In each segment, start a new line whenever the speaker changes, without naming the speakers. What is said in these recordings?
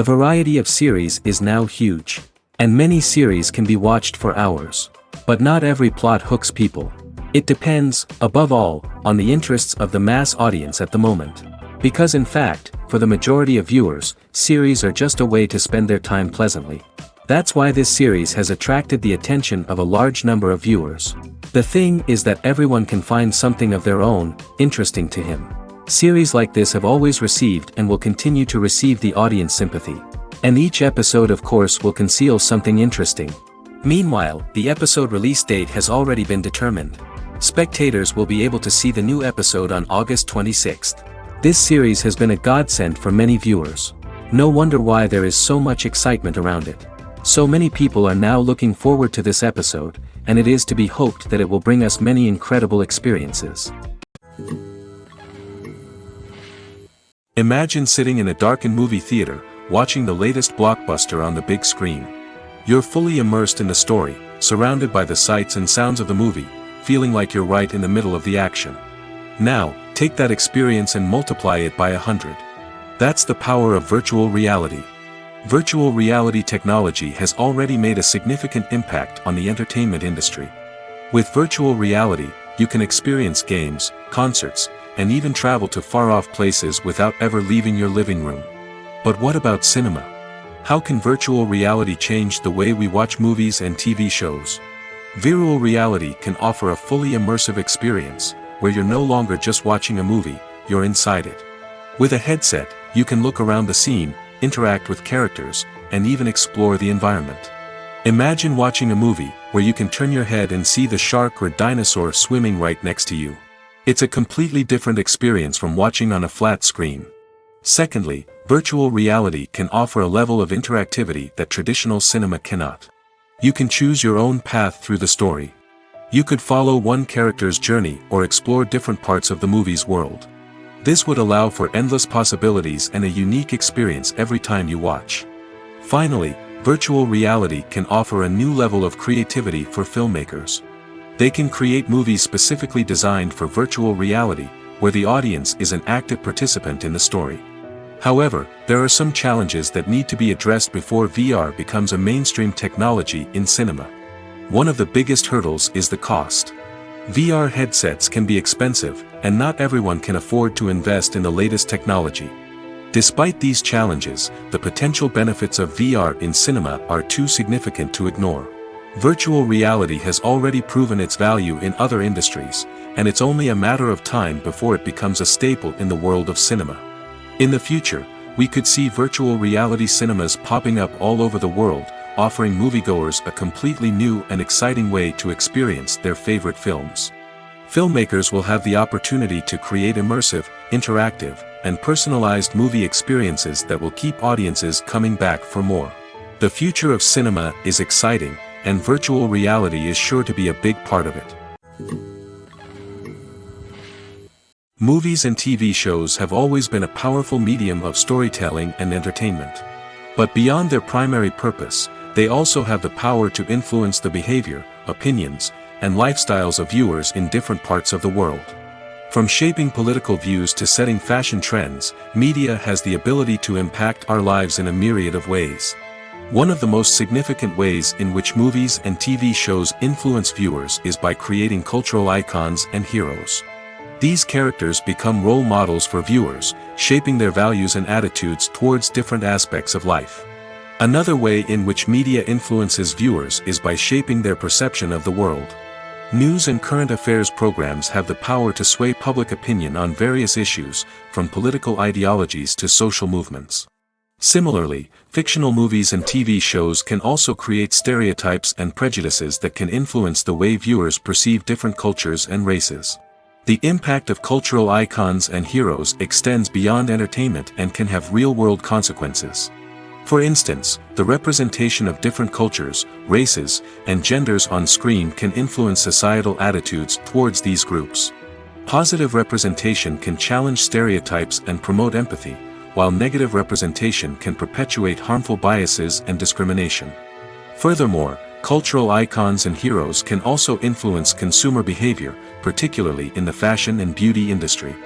variety of series is now huge. And many series can be watched for hours. But not every plot hooks people. It depends, above all, on the interests of the mass audience at the moment. Because in fact, for the majority of viewers, series are just a way to spend their time pleasantly. That's why this series has attracted the attention of a large number of viewers. The thing is that everyone can find something of their own, interesting to him. Series like this have always received and will continue to receive the audience sympathy. And each episode of course will conceal something interesting. Meanwhile, the episode release date has already been determined. Spectators will be able to see the new episode on August 26th. This series has been a godsend for many viewers. No wonder why there is so much excitement around it. So many people are now looking forward to this episode, and it is to be hoped that it will bring us many incredible experiences.
Imagine sitting in a darkened movie theater, watching the latest blockbuster on the big screen. You're fully immersed in the story, surrounded by the sights and sounds of the movie, feeling like you're right in the middle of the action. Now, take that experience and multiply it by 100. That's the power of virtual reality. Virtual reality technology has already made a significant impact on the entertainment industry. With virtual reality, you can experience games, concerts, and even travel to far-off places without ever leaving your living room. But what about cinema? How can virtual reality change the way we watch movies and TV shows? Virtual reality can offer a fully immersive experience, where you're no longer just watching a movie, you're inside it. With a headset, you can look around the scene, interact with characters, and even explore the environment. Imagine watching a movie, where you can turn your head and see the shark or dinosaur swimming right next to you. It's a completely different experience from watching on a flat screen. Secondly, virtual reality can offer a level of interactivity that traditional cinema cannot. You can choose your own path through the story. You could follow one character's journey or explore different parts of the movie's world. This would allow for endless possibilities and a unique experience every time you watch. Finally, virtual reality can offer a new level of creativity for filmmakers. They can create movies specifically designed for virtual reality, where the audience is an active participant in the story. However, there are some challenges that need to be addressed before VR becomes a mainstream technology in cinema. One of the biggest hurdles is the cost. VR headsets can be expensive, and not everyone can afford to invest in the latest technology. Despite these challenges, the potential benefits of VR in cinema are too significant to ignore. Virtual reality has already proven its value in other industries, and it's only a matter of time before it becomes a staple in the world of cinema. In the future, we could see virtual reality cinemas popping up all over the world, offering moviegoers a completely new and exciting way to experience their favorite films. Filmmakers will have the opportunity to create immersive, interactive, and personalized movie experiences that will keep audiences coming back for more. The future of cinema is exciting, and virtual reality is sure to be a big part of it. Movies and TV shows have always been a powerful medium of storytelling and entertainment. But beyond their primary purpose, they also have the power to influence the behavior, opinions, and lifestyles of viewers in different parts of the world. From shaping political views to setting fashion trends, media has the ability to impact our lives in a myriad of ways. One of the most significant ways in which movies and TV shows influence viewers is by creating cultural icons and heroes. These characters become role models for viewers, shaping their values and attitudes towards different aspects of life. Another way in which media influences viewers is by shaping their perception of the world. News and current affairs programs have the power to sway public opinion on various issues, from political ideologies to social movements. Similarly, fictional movies and TV shows can also create stereotypes and prejudices that can influence the way viewers perceive different cultures and races. The impact of cultural icons and heroes extends beyond entertainment and can have real-world consequences. For instance, the representation of different cultures, races, and genders on screen can influence societal attitudes towards these groups. Positive representation can challenge stereotypes and promote empathy, while negative representation can perpetuate harmful biases and discrimination. Furthermore, cultural icons and heroes can also influence consumer behavior, particularly in the fashion and beauty industry.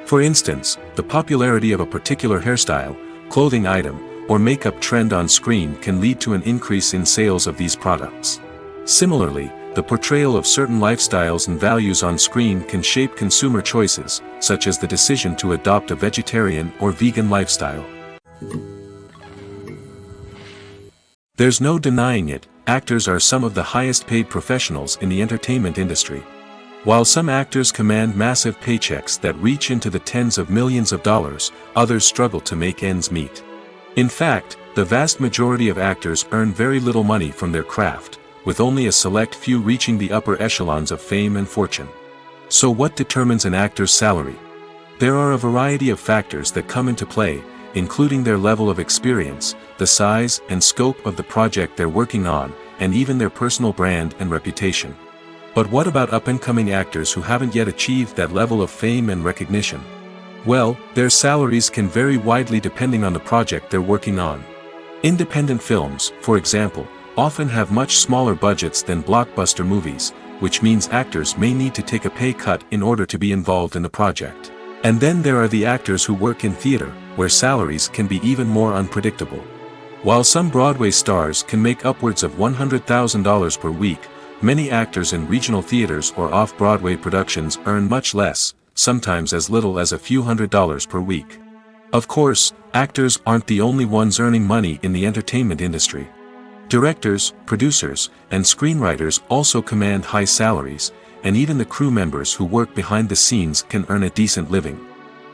For instance, the popularity of a particular hairstyle, clothing item, or makeup trend on screen can lead to an increase in sales of these products. Similarly, the portrayal of certain lifestyles and values on screen can shape consumer choices, such as the decision to adopt a vegetarian or vegan lifestyle. There's no denying it, actors are some of the highest paid professionals in the entertainment industry. While some actors command massive paychecks that reach into the tens of millions of dollars, others struggle to make ends meet. In fact, the vast majority of actors earn very little money from their craft, with only a select few reaching the upper echelons of fame and fortune. So what determines an actor's salary? There are a variety of factors that come into play, including their level of experience, the size and scope of the project they're working on, and even their personal brand and reputation. But what about up-and-coming actors who haven't yet achieved that level of fame and recognition? Well, their salaries can vary widely depending on the project they're working on. Independent films, for example, often have much smaller budgets than blockbuster movies, which means actors may need to take a pay cut in order to be involved in the project. And then there are the actors who work in theater, where salaries can be even more unpredictable. While some Broadway stars can make upwards of $100,000 per week, many actors in regional theaters or off-Broadway productions earn much less, sometimes as little as a few $100s per week. Of course, actors aren't the only ones earning money in the entertainment industry. Directors, producers, and screenwriters also command high salaries, and even the crew members who work behind the scenes can earn a decent living.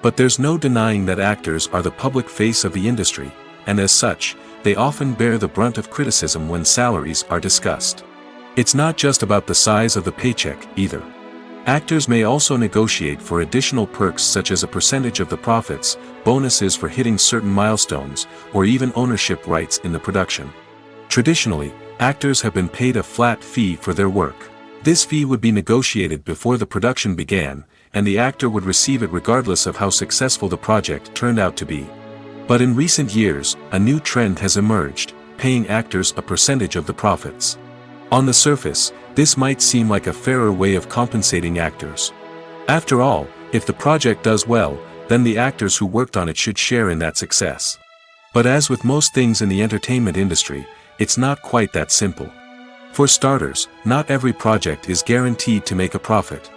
But there's no denying that actors are the public face of the industry, and as such, they often bear the brunt of criticism when salaries are discussed. It's not just about the size of the paycheck, either. Actors may also negotiate for additional perks such as a percentage of the profits, bonuses for hitting certain milestones, or even ownership rights in the production. Traditionally, actors have been paid a flat fee for their work. This fee would be negotiated before the production began, and the actor would receive it regardless of how successful the project turned out to be. But in recent years, a new trend has emerged, paying actors a percentage of the profits. On the surface, this might seem like a fairer way of compensating actors. After all, if the project does well, then the actors who worked on it should share in that success. But as with most things in the entertainment industry, it's not quite that simple. For starters, not every project is guaranteed to make a profit.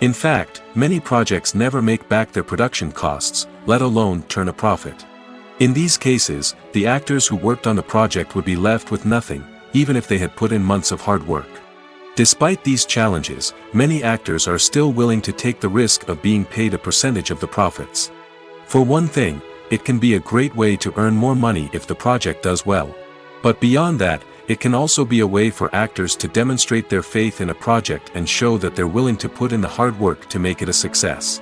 In fact, many projects never make back their production costs, let alone turn a profit. In these cases, the actors who worked on the project would be left with nothing, even if they had put in months of hard work. Despite these challenges, many actors are still willing to take the risk of being paid a percentage of the profits. For one thing, it can be a great way to earn more money if the project does well. But beyond that, it can also be a way for actors to demonstrate their faith in a project and show that they're willing to put in the hard work to make it a success.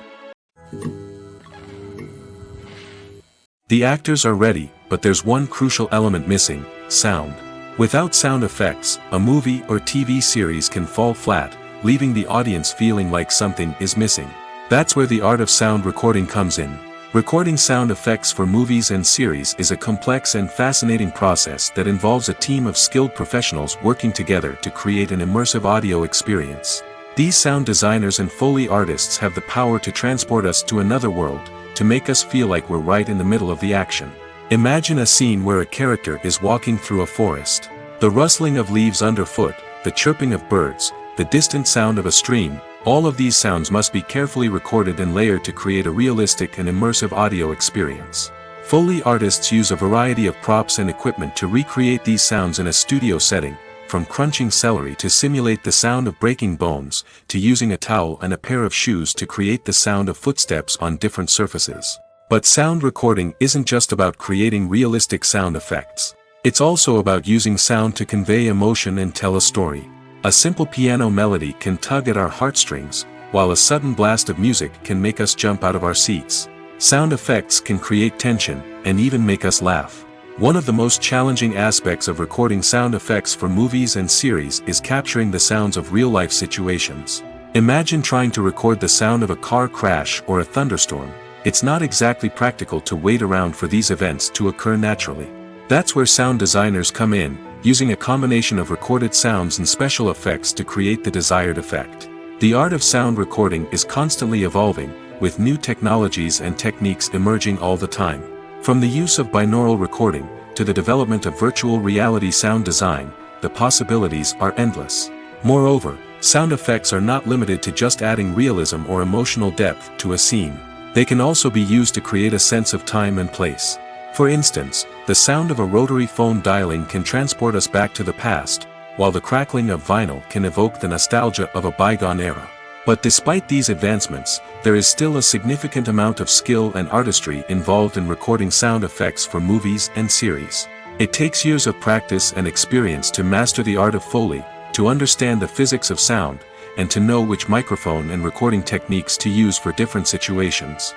The actors are ready, but there's one crucial element missing: sound. Without sound effects, a movie or TV series can fall flat, leaving the audience feeling like something is missing. That's where the art of sound recording comes in. Recording sound effects for movies and series is a complex and fascinating process that involves a team of skilled professionals working together to create an immersive audio experience. These sound designers and Foley artists have the power to transport us to another world, to make us feel like we're right in the middle of the action. Imagine a scene where a character is walking through a forest. The rustling of leaves underfoot, the chirping of birds, the distant sound of a stream, all of these sounds must be carefully recorded and layered to create a realistic and immersive audio experience. Foley artists use a variety of props and equipment to recreate these sounds in a studio setting, from crunching celery to simulate the sound of breaking bones, to using a towel and a pair of shoes to create the sound of footsteps on different surfaces. But sound recording isn't just about creating realistic sound effects. It's also about using sound to convey emotion and tell a story. A simple piano melody can tug at our heartstrings, while a sudden blast of music can make us jump out of our seats. Sound effects can create tension, and even make us laugh. One of the most challenging aspects of recording sound effects for movies and series is capturing the sounds of real-life situations. Imagine trying to record the sound of a car crash or a thunderstorm. It's not exactly practical to wait around for these events to occur naturally. That's where sound designers come in, using a combination of recorded sounds and special effects to create the desired effect. The art of sound recording is constantly evolving, with new technologies and techniques emerging all the time. From the use of binaural recording, to the development of virtual reality sound design, the possibilities are endless. Moreover, sound effects are not limited to just adding realism or emotional depth to a scene. They can also be used to create a sense of time and place. For instance, the sound of a rotary phone dialing can transport us back to the past, while the crackling of vinyl can evoke the nostalgia of a bygone era. But despite these advancements, there is still a significant amount of skill and artistry involved in recording sound effects for movies and series. It takes years of practice and experience to master the art of Foley, to understand the physics of sound, and to know which microphone and recording techniques to use for different situations.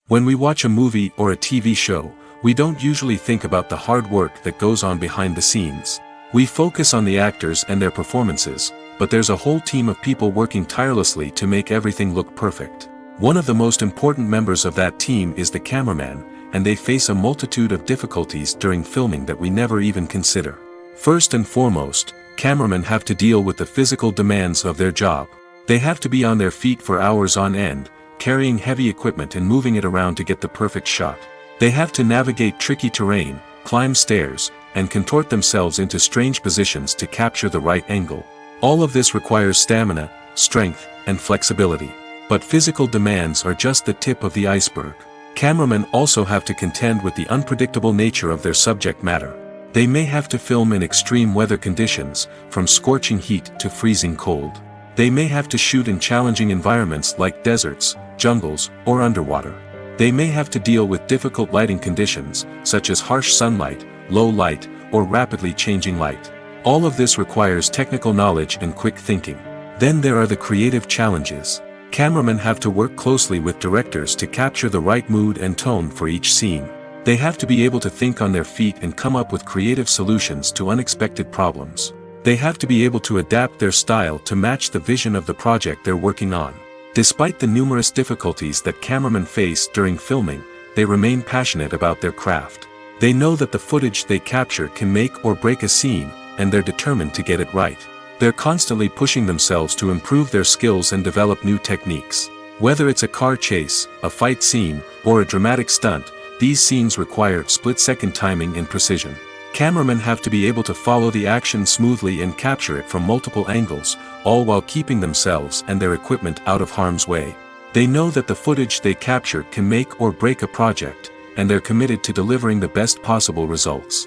When we watch a movie or a TV show, we don't usually think about the hard work that goes on behind the scenes. We focus on the actors and their performances, but there's a whole team of people working tirelessly to make everything look perfect. One of the most important members of that team is the cameraman, and they face a multitude of difficulties during filming that we never even consider. First and foremost, cameramen have to deal with the physical demands of their job. They have to be on their feet for hours on end, carrying heavy equipment and moving it around to get the perfect shot. They have to navigate tricky terrain, climb stairs, and contort themselves into strange positions to capture the right angle. All of this requires stamina, strength, and flexibility. But physical demands are just the tip of the iceberg. Cameramen also have to contend with the unpredictable nature of their subject matter. They may have to film in extreme weather conditions, from scorching heat to freezing cold. They may have to shoot in challenging environments like deserts, jungles, or underwater. They may have to deal with difficult lighting conditions, such as harsh sunlight, low light, or rapidly changing light. All of this requires technical knowledge and quick thinking. Then there are the creative challenges. Cameramen have to work closely with directors to capture the right mood and tone for each scene. They have to be able to think on their feet and come up with creative solutions to unexpected problems. They have to be able to adapt their style to match the vision of the project they're working on. Despite the numerous difficulties that cameramen face during filming, they remain passionate about their craft. They know that the footage they capture can make or break a scene, and they're determined to get it right. They're constantly pushing themselves to improve their skills and develop new techniques. Whether it's a car chase, a fight scene, or a dramatic stunt, these scenes require split-second timing and precision. Cameramen have to be able to follow the action smoothly and capture it from multiple angles, all while keeping themselves and their equipment out of harm's way. They know that the footage they capture can make or break a project, and they're committed to delivering the best possible results.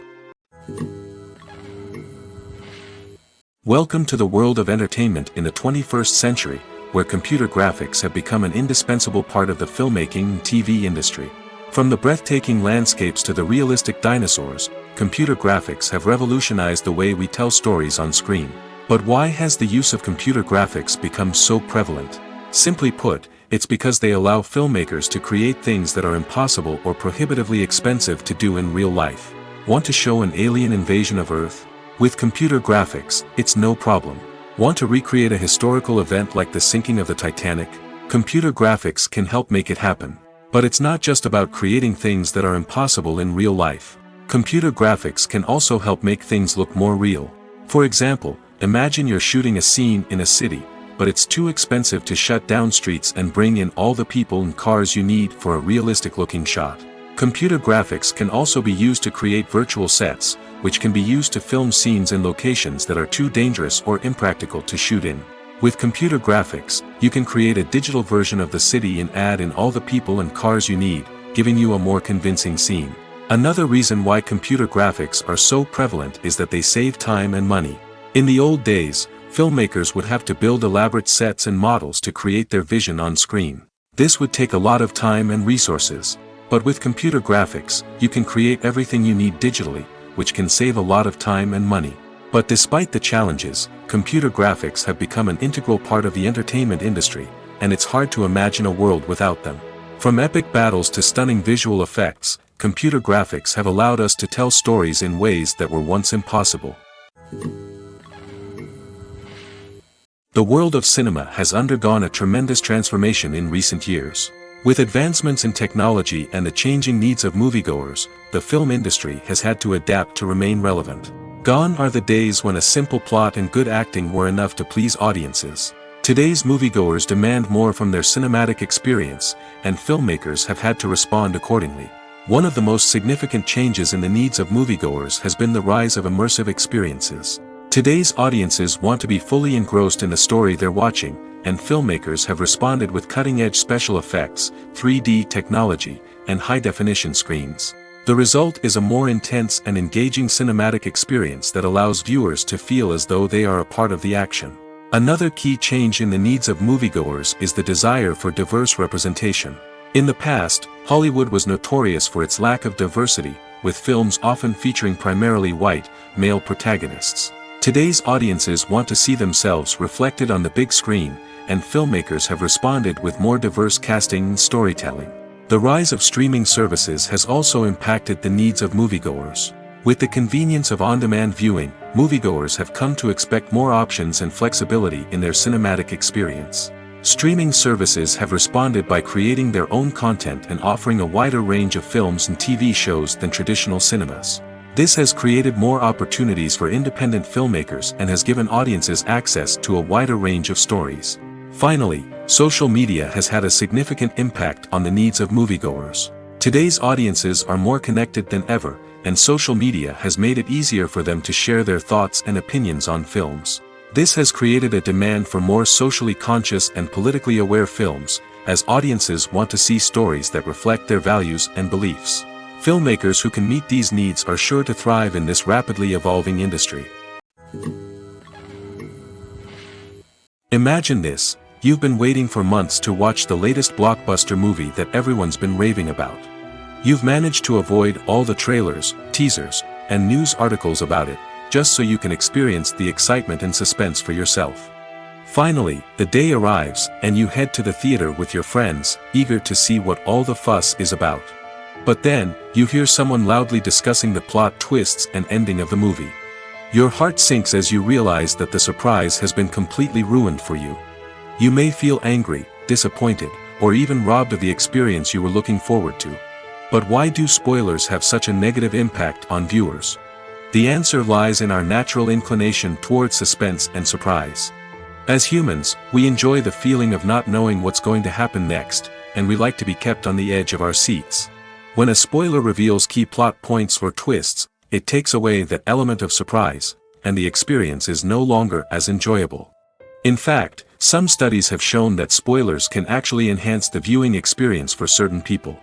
Welcome to the world of entertainment in the 21st century, where computer graphics have become an indispensable part of the filmmaking and TV industry. From the breathtaking landscapes to the realistic dinosaurs, computer graphics have revolutionized the way we tell stories on screen. But why has the use of computer graphics become so prevalent? Simply put, it's because they allow filmmakers to create things that are impossible or prohibitively expensive to do in real life. Want to show an alien invasion of Earth? With computer graphics, it's no problem. Want to recreate a historical event like the sinking of the Titanic? Computer graphics can help make it happen. But it's not just about creating things that are impossible in real life. Computer graphics can also help make things look more real. For example, imagine you're shooting a scene in a city, but it's too expensive to shut down streets and bring in all the people and cars you need for a realistic-looking shot. Computer graphics can also be used to create virtual sets, which can be used to film scenes in locations that are too dangerous or impractical to shoot in. With computer graphics, you can create a digital version of the city and add in all the people and cars you need, giving you a more convincing scene. Another reason why computer graphics are so prevalent is that they save time and money. In the old days, filmmakers would have to build elaborate sets and models to create their vision on screen. This would take a lot of time and resources. But with computer graphics, you can create everything you need digitally, which can save a lot of time and money. But despite the challenges, computer graphics have become an integral part of the entertainment industry, and it's hard to imagine a world without them. From epic battles to stunning visual effects, computer graphics have allowed us to tell stories in ways that were once impossible. The world of cinema has undergone a tremendous transformation in recent years. With advancements in technology and the changing needs of moviegoers, the film industry has had to adapt to remain relevant. Gone are the days when a simple plot and good acting were enough to please audiences. Today's moviegoers demand more from their cinematic experience, and filmmakers have had to respond accordingly. One of the most significant changes in the needs of moviegoers has been the rise of immersive experiences. Today's audiences want to be fully engrossed in the story they're watching, and filmmakers have responded with cutting-edge special effects, 3D technology, and high-definition screens. The result is a more intense and engaging cinematic experience that allows viewers to feel as though they are a part of the action. Another key change in the needs of moviegoers is the desire for diverse representation. In the past, Hollywood was notorious for its lack of diversity, with films often featuring primarily white, male protagonists. Today's audiences want to see themselves reflected on the big screen, and filmmakers have responded with more diverse casting and storytelling. The rise of streaming services has also impacted the needs of moviegoers. With the convenience of on-demand viewing, moviegoers have come to expect more options and flexibility in their cinematic experience. Streaming services have responded by creating their own content and offering a wider range of films and TV shows than traditional cinemas. This has created more opportunities for independent filmmakers and has given audiences access to a wider range of stories. Finally, social media has had a significant impact on the needs of moviegoers. Today's audiences are more connected than ever, and social media has made it easier for them to share their thoughts and opinions on films. This has created a demand for more socially conscious and politically aware films, as audiences want to see stories that reflect their values and beliefs. Filmmakers who can meet these needs are sure to thrive in this rapidly evolving industry. Imagine this: you've been waiting for months to watch the latest blockbuster movie that everyone's been raving about. You've managed to avoid all the trailers, teasers, and news articles about it, just so you can experience the excitement and suspense for yourself. Finally, the day arrives, and you head to the theater with your friends, eager to see what all the fuss is about. But then, you hear someone loudly discussing the plot twists and ending of the movie. Your heart sinks as you realize that the surprise has been completely ruined for you. You may feel angry, disappointed, or even robbed of the experience you were looking forward to. But why do spoilers have such a negative impact on viewers? The answer lies in our natural inclination towards suspense and surprise. As humans, we enjoy the feeling of not knowing what's going to happen next, and we like to be kept on the edge of our seats. When a spoiler reveals key plot points or twists, it takes away that element of surprise, and the experience is no longer as enjoyable. In fact, some studies have shown that spoilers can actually enhance the viewing experience for certain people.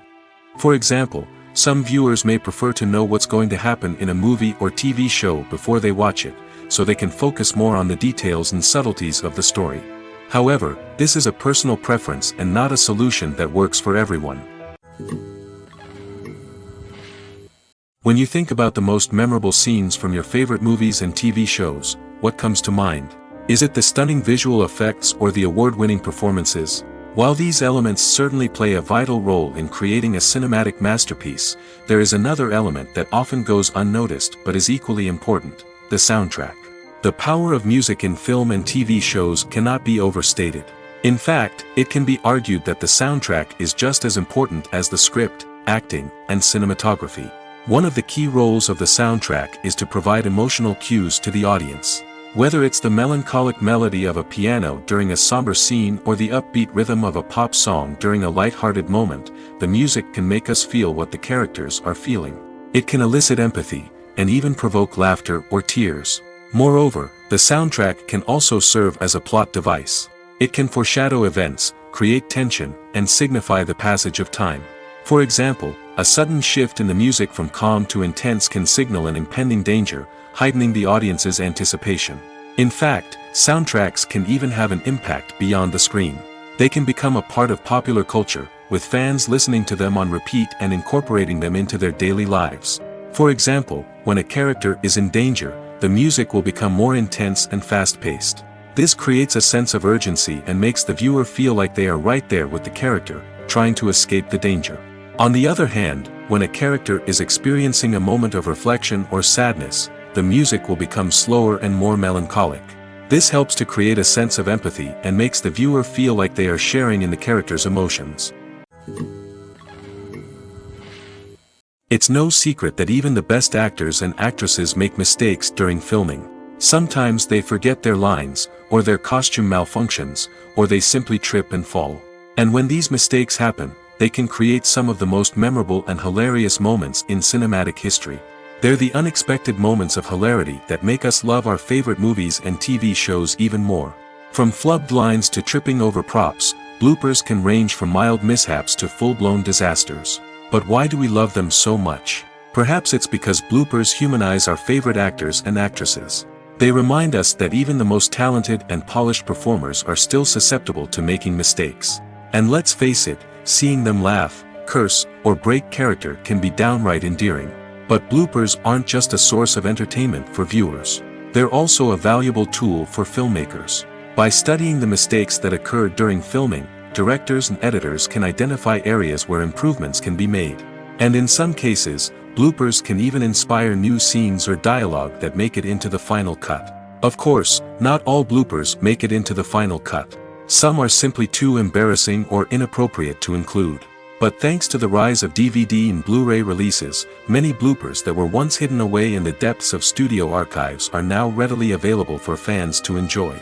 For example, some viewers may prefer to know what's going to happen in a movie or TV show before they watch it, so they can focus more on the details and subtleties of the story. However, this is a personal preference and not a solution that works for everyone. When you think about the most memorable scenes from your favorite movies and TV shows, what comes to mind? Is it the stunning visual effects or the award-winning performances? While these elements certainly play a vital role in creating a cinematic masterpiece, there is another element that often goes unnoticed but is equally important: the soundtrack. The power of music in film and TV shows cannot be overstated. In fact, it can be argued that the soundtrack is just as important as the script, acting, and cinematography. One of the key roles of the soundtrack is to provide emotional cues to the audience. Whether it's the melancholic melody of a piano during a somber scene or the upbeat rhythm of a pop song during a light-hearted moment, the music can make us feel what the characters are feeling. It can elicit empathy, and even provoke laughter or tears. Moreover, the soundtrack can also serve as a plot device. It can foreshadow events, create tension, and signify the passage of time. For example, a sudden shift in the music from calm to intense can signal an impending danger, heightening the audience's anticipation. In fact, soundtracks can even have an impact beyond the screen. They can become a part of popular culture, with fans listening to them on repeat and incorporating them into their daily lives. For example, when a character is in danger, the music will become more intense and fast-paced. This creates a sense of urgency and makes the viewer feel like they are right there with the character, trying to escape the danger. On the other hand, when a character is experiencing a moment of reflection or sadness, the music will become slower and more melancholic. This helps to create a sense of empathy and makes the viewer feel like they are sharing in the character's emotions. It's no secret that even the best actors and actresses make mistakes during filming. Sometimes they forget their lines, or their costume malfunctions, or they simply trip and fall. And when these mistakes happen, they can create some of the most memorable and hilarious moments in cinematic history. They're the unexpected moments of hilarity that make us love our favorite movies and TV shows even more. From flubbed lines to tripping over props, bloopers can range from mild mishaps to full-blown disasters. But why do we love them so much? Perhaps it's because bloopers humanize our favorite actors and actresses. They remind us that even the most talented and polished performers are still susceptible to making mistakes. And let's face it, seeing them laugh, curse, or break character can be downright endearing. But bloopers aren't just a source of entertainment for viewers. They're also a valuable tool for filmmakers. By studying the mistakes that occurred during filming, directors and editors can identify areas where improvements can be made. And in some cases, bloopers can even inspire new scenes or dialogue that make it into the final cut. Of course, not all bloopers make it into the final cut. Some are simply too embarrassing or inappropriate to include. But thanks to the rise of DVD and Blu-ray releases, many bloopers that were once hidden away in the depths of studio archives are now readily available for fans to enjoy.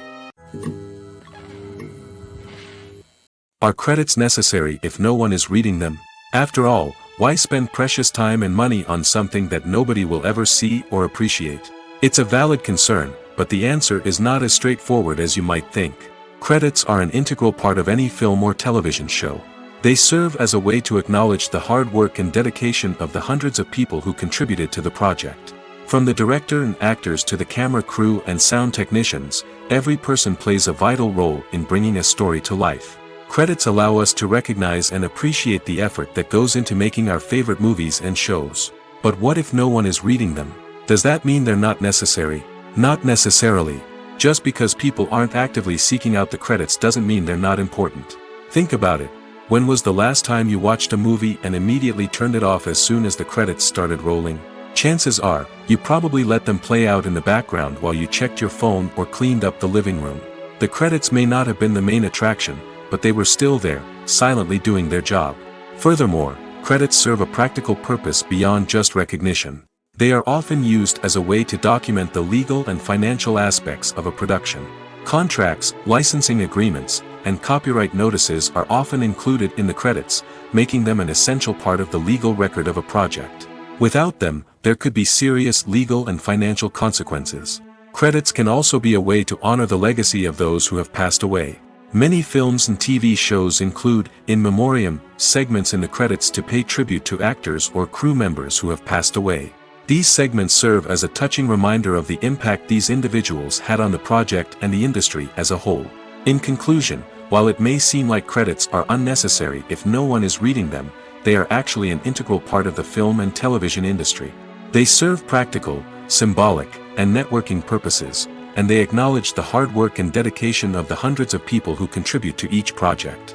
Are credits necessary if no one is reading them? After all, why spend precious time and money on something that nobody will ever see or appreciate? It's a valid concern, but the answer is not as straightforward as you might think. Credits are an integral part of any film or television show. They serve as a way to acknowledge the hard work and dedication of the hundreds of people who contributed to the project. From the director and actors to the camera crew and sound technicians, every person plays a vital role in bringing a story to life. Credits allow us to recognize and appreciate the effort that goes into making our favorite movies and shows. But what if no one is reading them? Does that mean they're not necessary? Not necessarily. Just because people aren't actively seeking out the credits doesn't mean they're not important. Think about it. When was the last time you watched a movie and immediately turned it off as soon as the credits started rolling? Chances are, you probably let them play out in the background while you checked your phone or cleaned up the living room. The credits may not have been the main attraction, but they were still there, silently doing their job. Furthermore, credits serve a practical purpose beyond just recognition. They are often used as a way to document the legal and financial aspects of a production. Contracts, licensing agreements, and copyright notices are often included in the credits, making them an essential part of the legal record of a project. Without them, there could be serious legal and financial consequences. Credits can also be a way to honor the legacy of those who have passed away. Many films and TV shows include, in memoriam, segments in the credits to pay tribute to actors or crew members who have passed away. These segments serve as a touching reminder of the impact these individuals had on the project and the industry as a whole. In conclusion, while it may seem like credits are unnecessary if no one is reading them, they are actually an integral part of the film and television industry. They serve practical, symbolic, and networking purposes, and they acknowledge the hard work and dedication of the hundreds of people who contribute to each project.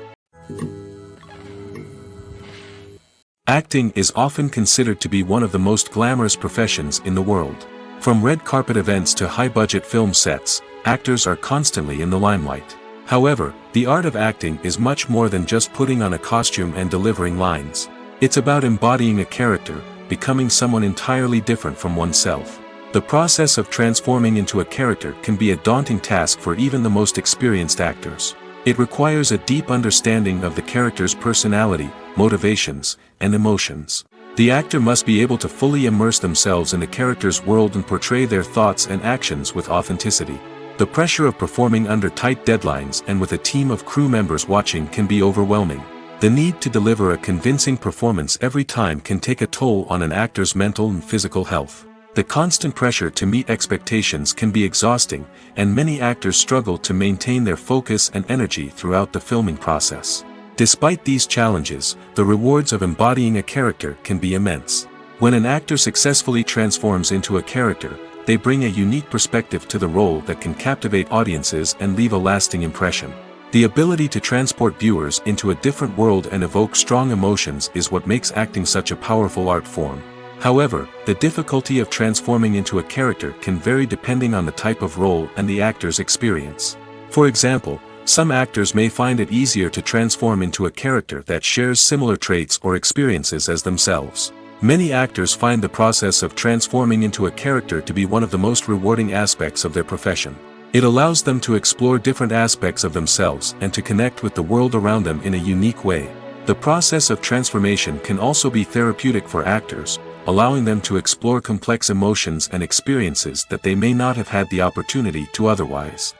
Acting is often considered to be one of the most glamorous professions in the world. From red carpet events to high-budget film sets, actors are constantly in the limelight. However, the art of acting is much more than just putting on a costume and delivering lines. It's about embodying a character, becoming someone entirely different from oneself. The process of transforming into a character can be a daunting task for even the most experienced actors. It requires a deep understanding of the character's personality, motivations, and emotions. The actor must be able to fully immerse themselves in the character's world and portray their thoughts and actions with authenticity. The pressure of performing under tight deadlines and with a team of crew members watching can be overwhelming. The need to deliver a convincing performance every time can take a toll on an actor's mental and physical health. The constant pressure to meet expectations can be exhausting, and many actors struggle to maintain their focus and energy throughout the filming process. Despite these challenges, the rewards of embodying a character can be immense. When an actor successfully transforms into a character, they bring a unique perspective to the role that can captivate audiences and leave a lasting impression. The ability to transport viewers into a different world and evoke strong emotions is what makes acting such a powerful art form. However, the difficulty of transforming into a character can vary depending on the type of role and the actor's experience. For example, some actors may find it easier to transform into a character that shares similar traits or experiences as themselves. Many actors find the process of transforming into a character to be one of the most rewarding aspects of their profession. It allows them to explore different aspects of themselves and to connect with the world around them in a unique way. The process of transformation can also be therapeutic for actors, allowing them to explore complex emotions and experiences that they may not have had the opportunity to otherwise.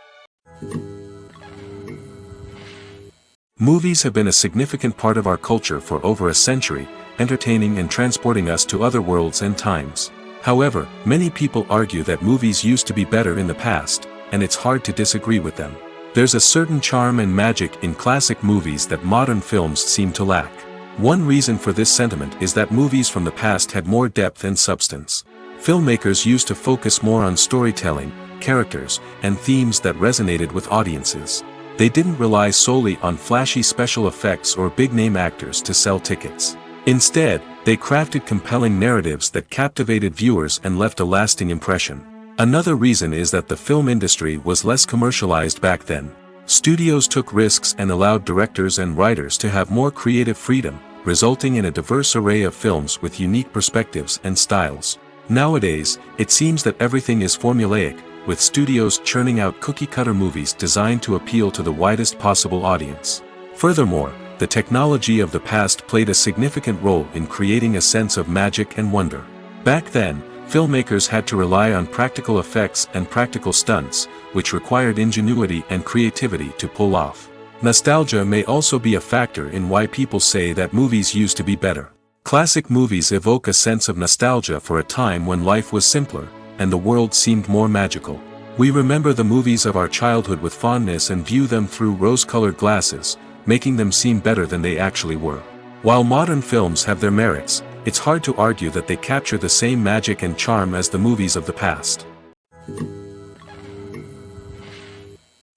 Movies have been a significant part of our culture for over a century, entertaining and transporting us to other worlds and times. However, many people argue that movies used to be better in the past, and it's hard to disagree with them. There's a certain charm and magic in classic movies that modern films seem to lack. One reason for this sentiment is that movies from the past had more depth and substance. Filmmakers used to focus more on storytelling, characters, and themes that resonated with audiences. They didn't rely solely on flashy special effects or big-name actors to sell tickets. Instead, they crafted compelling narratives that captivated viewers and left a lasting impression. Another reason is that the film industry was less commercialized back then. Studios took risks and allowed directors and writers to have more creative freedom, resulting in a diverse array of films with unique perspectives and styles. Nowadays, it seems that everything is formulaic, with studios churning out cookie-cutter movies designed to appeal to the widest possible audience. Furthermore, the technology of the past played a significant role in creating a sense of magic and wonder. Back then, filmmakers had to rely on practical effects and practical stunts, which required ingenuity and creativity to pull off. Nostalgia may also be a factor in why people say that movies used to be better. Classic movies evoke a sense of nostalgia for a time when life was simpler, and the world seemed more magical. We remember the movies of our childhood with fondness and view them through rose-colored glasses, making them seem better than they actually were. While modern films have their merits, it's hard to argue that they capture the same magic and charm as the movies of the past.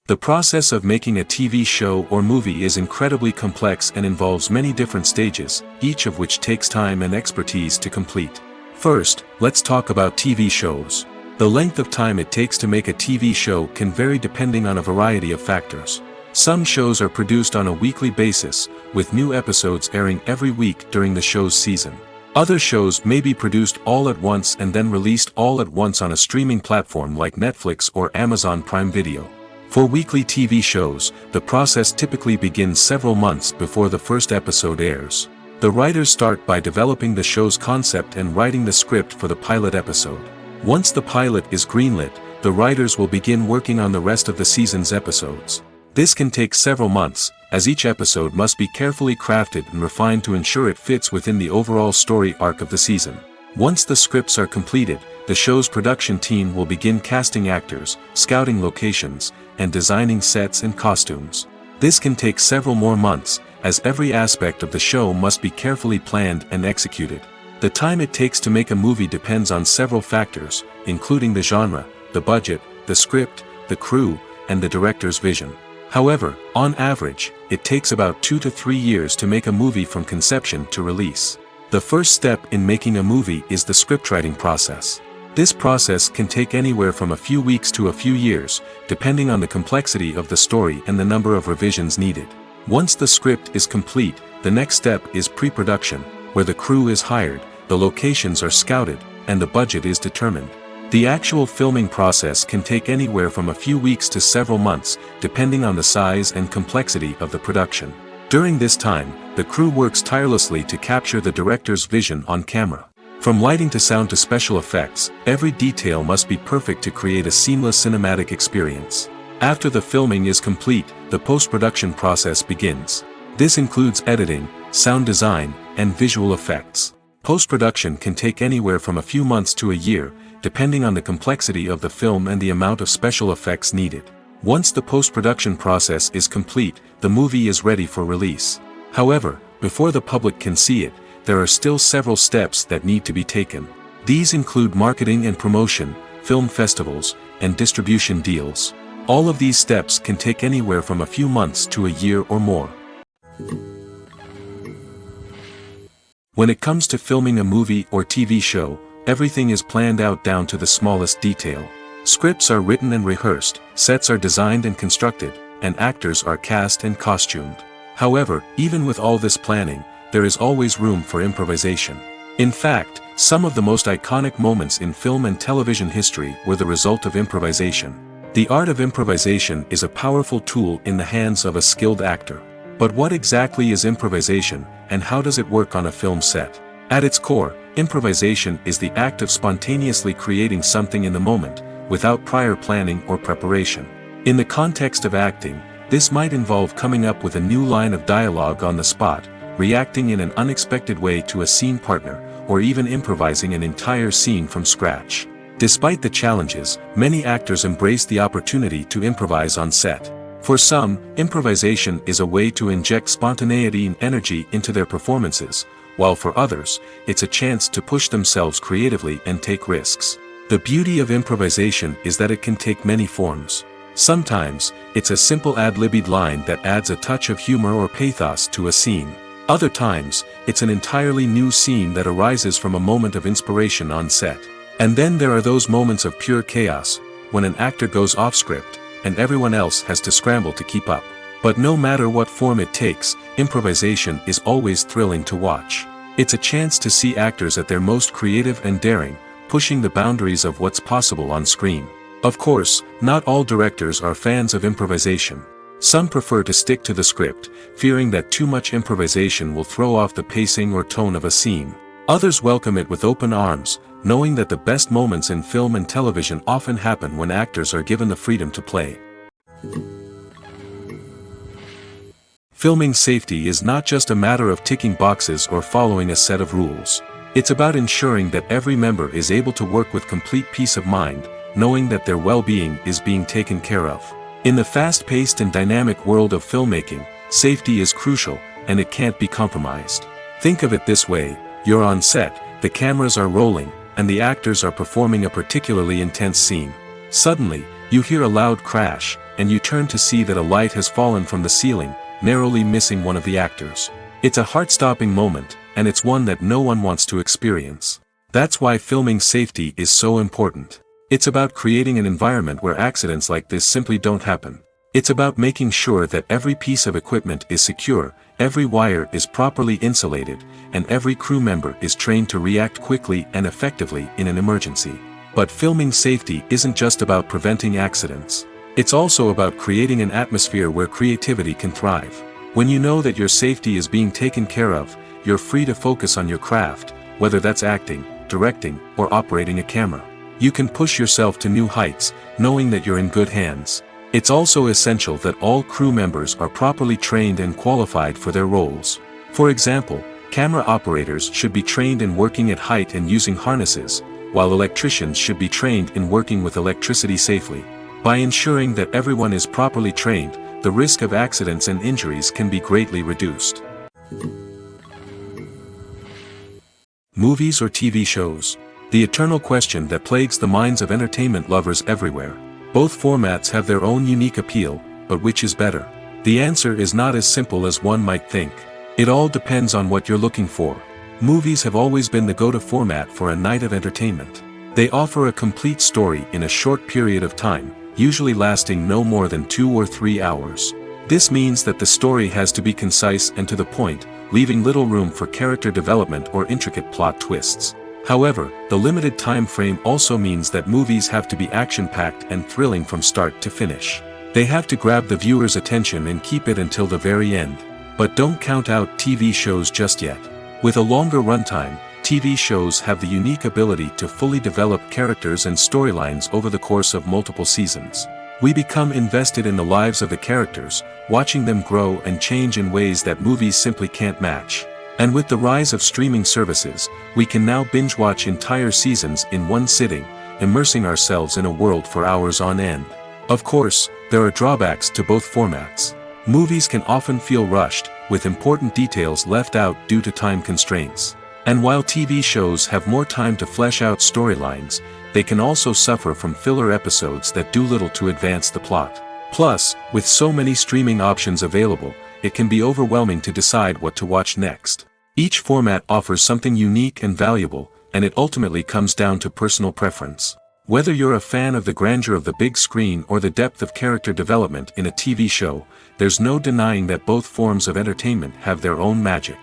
The process of making a TV show or movie is incredibly complex and involves many different stages, each of which takes time and expertise to complete. First, let's talk about TV shows. The length of time it takes to make a TV show can vary depending on a variety of factors. Some shows are produced on a weekly basis, with new episodes airing every week during the show's season. Other shows may be produced all at once and then released all at once on a streaming platform like Netflix or Amazon Prime Video. For weekly TV shows, the process typically begins several months before the first episode airs. The writers start by developing the show's concept and writing the script for the pilot episode. Once the pilot is greenlit, the writers will begin working on the rest of the season's episodes. This can take several months, as each episode must be carefully crafted and refined to ensure it fits within the overall story arc of the season. Once the scripts are completed, the show's production team will begin casting actors, scouting locations, and designing sets and costumes. This can take several more months, as every aspect of the show must be carefully planned and executed. The time it takes to make a movie depends on several factors, including the genre, the budget, the script, the crew, and the director's vision. However, on average, it takes about 2 to 3 years to make a movie from conception to release. The first step in making a movie is the scriptwriting process. This process can take anywhere from a few weeks to a few years, depending on the complexity of the story and the number of revisions needed. Once the script is complete, the next step is pre-production, where the crew is hired, the locations are scouted, and the budget is determined. The actual filming process can take anywhere from a few weeks to several months, depending on the size and complexity of the production. During this time, the crew works tirelessly to capture the director's vision on camera. From lighting to sound to special effects, every detail must be perfect to create a seamless cinematic experience. After the filming is complete, the post-production process begins. This includes editing, sound design, and visual effects. Post-production can take anywhere from a few months to a year, depending on the complexity of the film and the amount of special effects needed. Once the post-production process is complete, the movie is ready for release. However, before the public can see it, there are still several steps that need to be taken. These include marketing and promotion, film festivals, and distribution deals. All of these steps can take anywhere from a few months to a year or more. When it comes to filming a movie or TV show, everything is planned out down to the smallest detail. Scripts are written and rehearsed, sets are designed and constructed, and actors are cast and costumed. However, even with all this planning, there is always room for improvisation. In fact, some of the most iconic moments in film and television history were the result of improvisation. The art of improvisation is a powerful tool in the hands of a skilled actor. But what exactly is improvisation, and how does it work on a film set? At its core, improvisation is the act of spontaneously creating something in the moment, without prior planning or preparation. In the context of acting, this might involve coming up with a new line of dialogue on the spot, reacting in an unexpected way to a scene partner, or even improvising an entire scene from scratch. Despite the challenges, many actors embrace the opportunity to improvise on set. For some, improvisation is a way to inject spontaneity and energy into their performances, while for others, it's a chance to push themselves creatively and take risks. The beauty of improvisation is that it can take many forms. Sometimes, it's a simple ad-libbed line that adds a touch of humor or pathos to a scene. Other times, it's an entirely new scene that arises from a moment of inspiration on set. And then there are those moments of pure chaos, when an actor goes off script, and everyone else has to scramble to keep up. But no matter what form it takes, improvisation is always thrilling to watch. It's a chance to see actors at their most creative and daring, pushing the boundaries of what's possible on screen. Of course, not all directors are fans of improvisation. Some prefer to stick to the script, fearing that too much improvisation will throw off the pacing or tone of a scene. Others welcome it with open arms, knowing that the best moments in film and television often happen when actors are given the freedom to play. Filming safety is not just a matter of ticking boxes or following a set of rules. It's about ensuring that every member is able to work with complete peace of mind, knowing that their well-being is being taken care of. In the fast-paced and dynamic world of filmmaking, safety is crucial, and it can't be compromised. Think of it this way: you're on set, the cameras are rolling, and the actors are performing a particularly intense scene. Suddenly, you hear a loud crash, and you turn to see that a light has fallen from the ceiling, narrowly missing one of the actors. It's a heart-stopping moment, and it's one that no one wants to experience. That's why filming safety is so important. It's about creating an environment where accidents like this simply don't happen. It's about making sure that every piece of equipment is secure, every wire is properly insulated, and every crew member is trained to react quickly and effectively in an emergency. But filming safety isn't just about preventing accidents. It's also about creating an atmosphere where creativity can thrive. When you know that your safety is being taken care of, you're free to focus on your craft, whether that's acting, directing, or operating a camera. You can push yourself to new heights, knowing that you're in good hands. It's also essential that all crew members are properly trained and qualified for their roles. For example, camera operators should be trained in working at height and using harnesses, while electricians should be trained in working with electricity safely. By ensuring that everyone is properly trained, the risk of accidents and injuries can be greatly reduced. Movies or TV shows? The eternal question that plagues the minds of entertainment lovers everywhere. Both formats have their own unique appeal, but which is better? The answer is not as simple as one might think. It all depends on what you're looking for. Movies have always been the go-to format for a night of entertainment. They offer a complete story in a short period of time, usually lasting no more than 2 or 3 hours. This means that the story has to be concise and to the point, leaving little room for character development or intricate plot twists. However, the limited time frame also means that movies have to be action-packed and thrilling from start to finish. They have to grab the viewer's attention and keep it until the very end. But don't count out TV shows just yet. With a longer runtime, TV shows have the unique ability to fully develop characters and storylines over the course of multiple seasons. We become invested in the lives of the characters, watching them grow and change in ways that movies simply can't match. And with the rise of streaming services, we can now binge-watch entire seasons in one sitting, immersing ourselves in a world for hours on end. Of course, there are drawbacks to both formats. Movies can often feel rushed, with important details left out due to time constraints. And while TV shows have more time to flesh out storylines, they can also suffer from filler episodes that do little to advance the plot. Plus, with so many streaming options available, it can be overwhelming to decide what to watch next. Each format offers something unique and valuable, and it ultimately comes down to personal preference. Whether you're a fan of the grandeur of the big screen or the depth of character development in a TV show, there's no denying that both forms of entertainment have their own magic.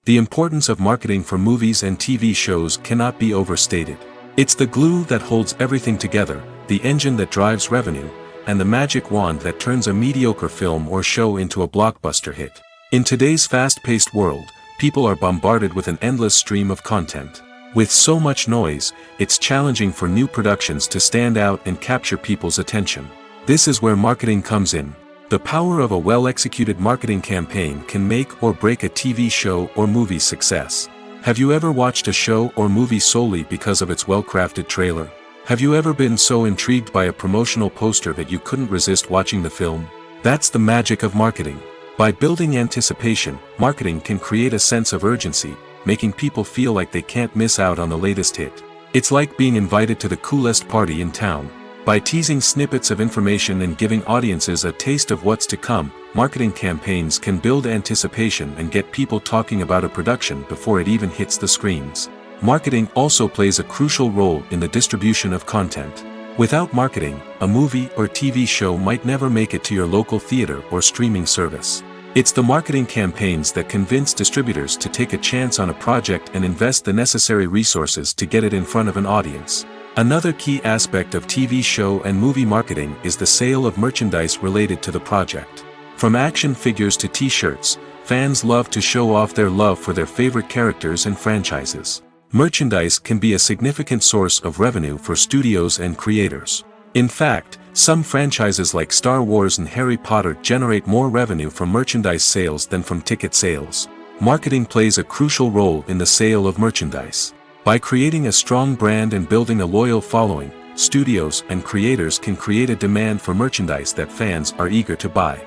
The importance of marketing for movies and TV shows cannot be overstated. It's the glue that holds everything together, the engine that drives revenue, and the magic wand that turns a mediocre film or show into a blockbuster hit. In today's fast-paced world, people are bombarded with an endless stream of content. With so much noise, it's challenging for new productions to stand out and capture people's attention. This is where marketing comes in. The power of a well-executed marketing campaign can make or break a TV show or movie's success. Have you ever watched a show or movie solely because of its well-crafted trailer? Have you ever been so intrigued by a promotional poster that you couldn't resist watching the film? That's the magic of marketing. By building anticipation, marketing can create a sense of urgency, making people feel like they can't miss out on the latest hit. It's like being invited to the coolest party in town. By teasing snippets of information and giving audiences a taste of what's to come, marketing campaigns can build anticipation and get people talking about a production before it even hits the screens. Marketing also plays a crucial role in the distribution of content. Without marketing, a movie or TV show might never make it to your local theater or streaming service. It's the marketing campaigns that convince distributors to take a chance on a project and invest the necessary resources to get it in front of an audience. Another key aspect of TV show and movie marketing is the sale of merchandise related to the project. From action figures to t-shirts, fans love to show off their love for their favorite characters and franchises. Merchandise can be a significant source of revenue for studios and creators. In fact, some franchises like Star Wars and Harry Potter generate more revenue from merchandise sales than from ticket sales. Marketing plays a crucial role in the sale of merchandise. By creating a strong brand and building a loyal following, studios and creators can create a demand for merchandise that fans are eager to buy.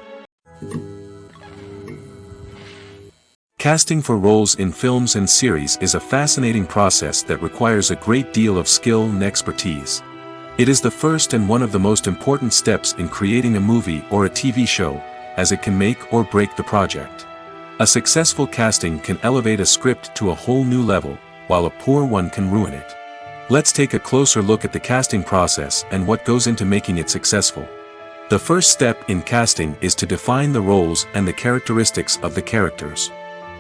Casting for roles in films and series is a fascinating process that requires a great deal of skill and expertise. It is the first and one of the most important steps in creating a movie or a TV show, as it can make or break the project. A successful casting can elevate a script to a whole new level, while a poor one can ruin it. Let's take a closer look at the casting process and what goes into making it successful. The first step in casting is to define the roles and the characteristics of the characters.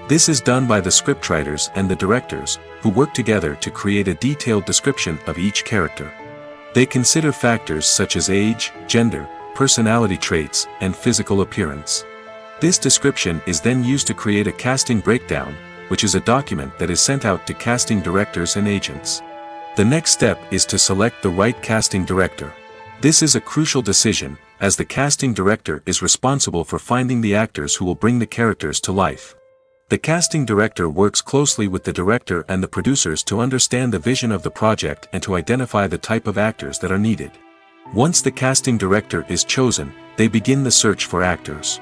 This is done by the scriptwriters and the directors, who work together to create a detailed description of each character. They consider factors such as age, gender, personality traits, and physical appearance. This description is then used to create a casting breakdown, which is a document that is sent out to casting directors and agents. The next step is to select the right casting director. This is a crucial decision, as the casting director is responsible for finding the actors who will bring the characters to life. The casting director works closely with the director and the producers to understand the vision of the project and to identify the type of actors that are needed. Once the casting director is chosen, they begin the search for actors.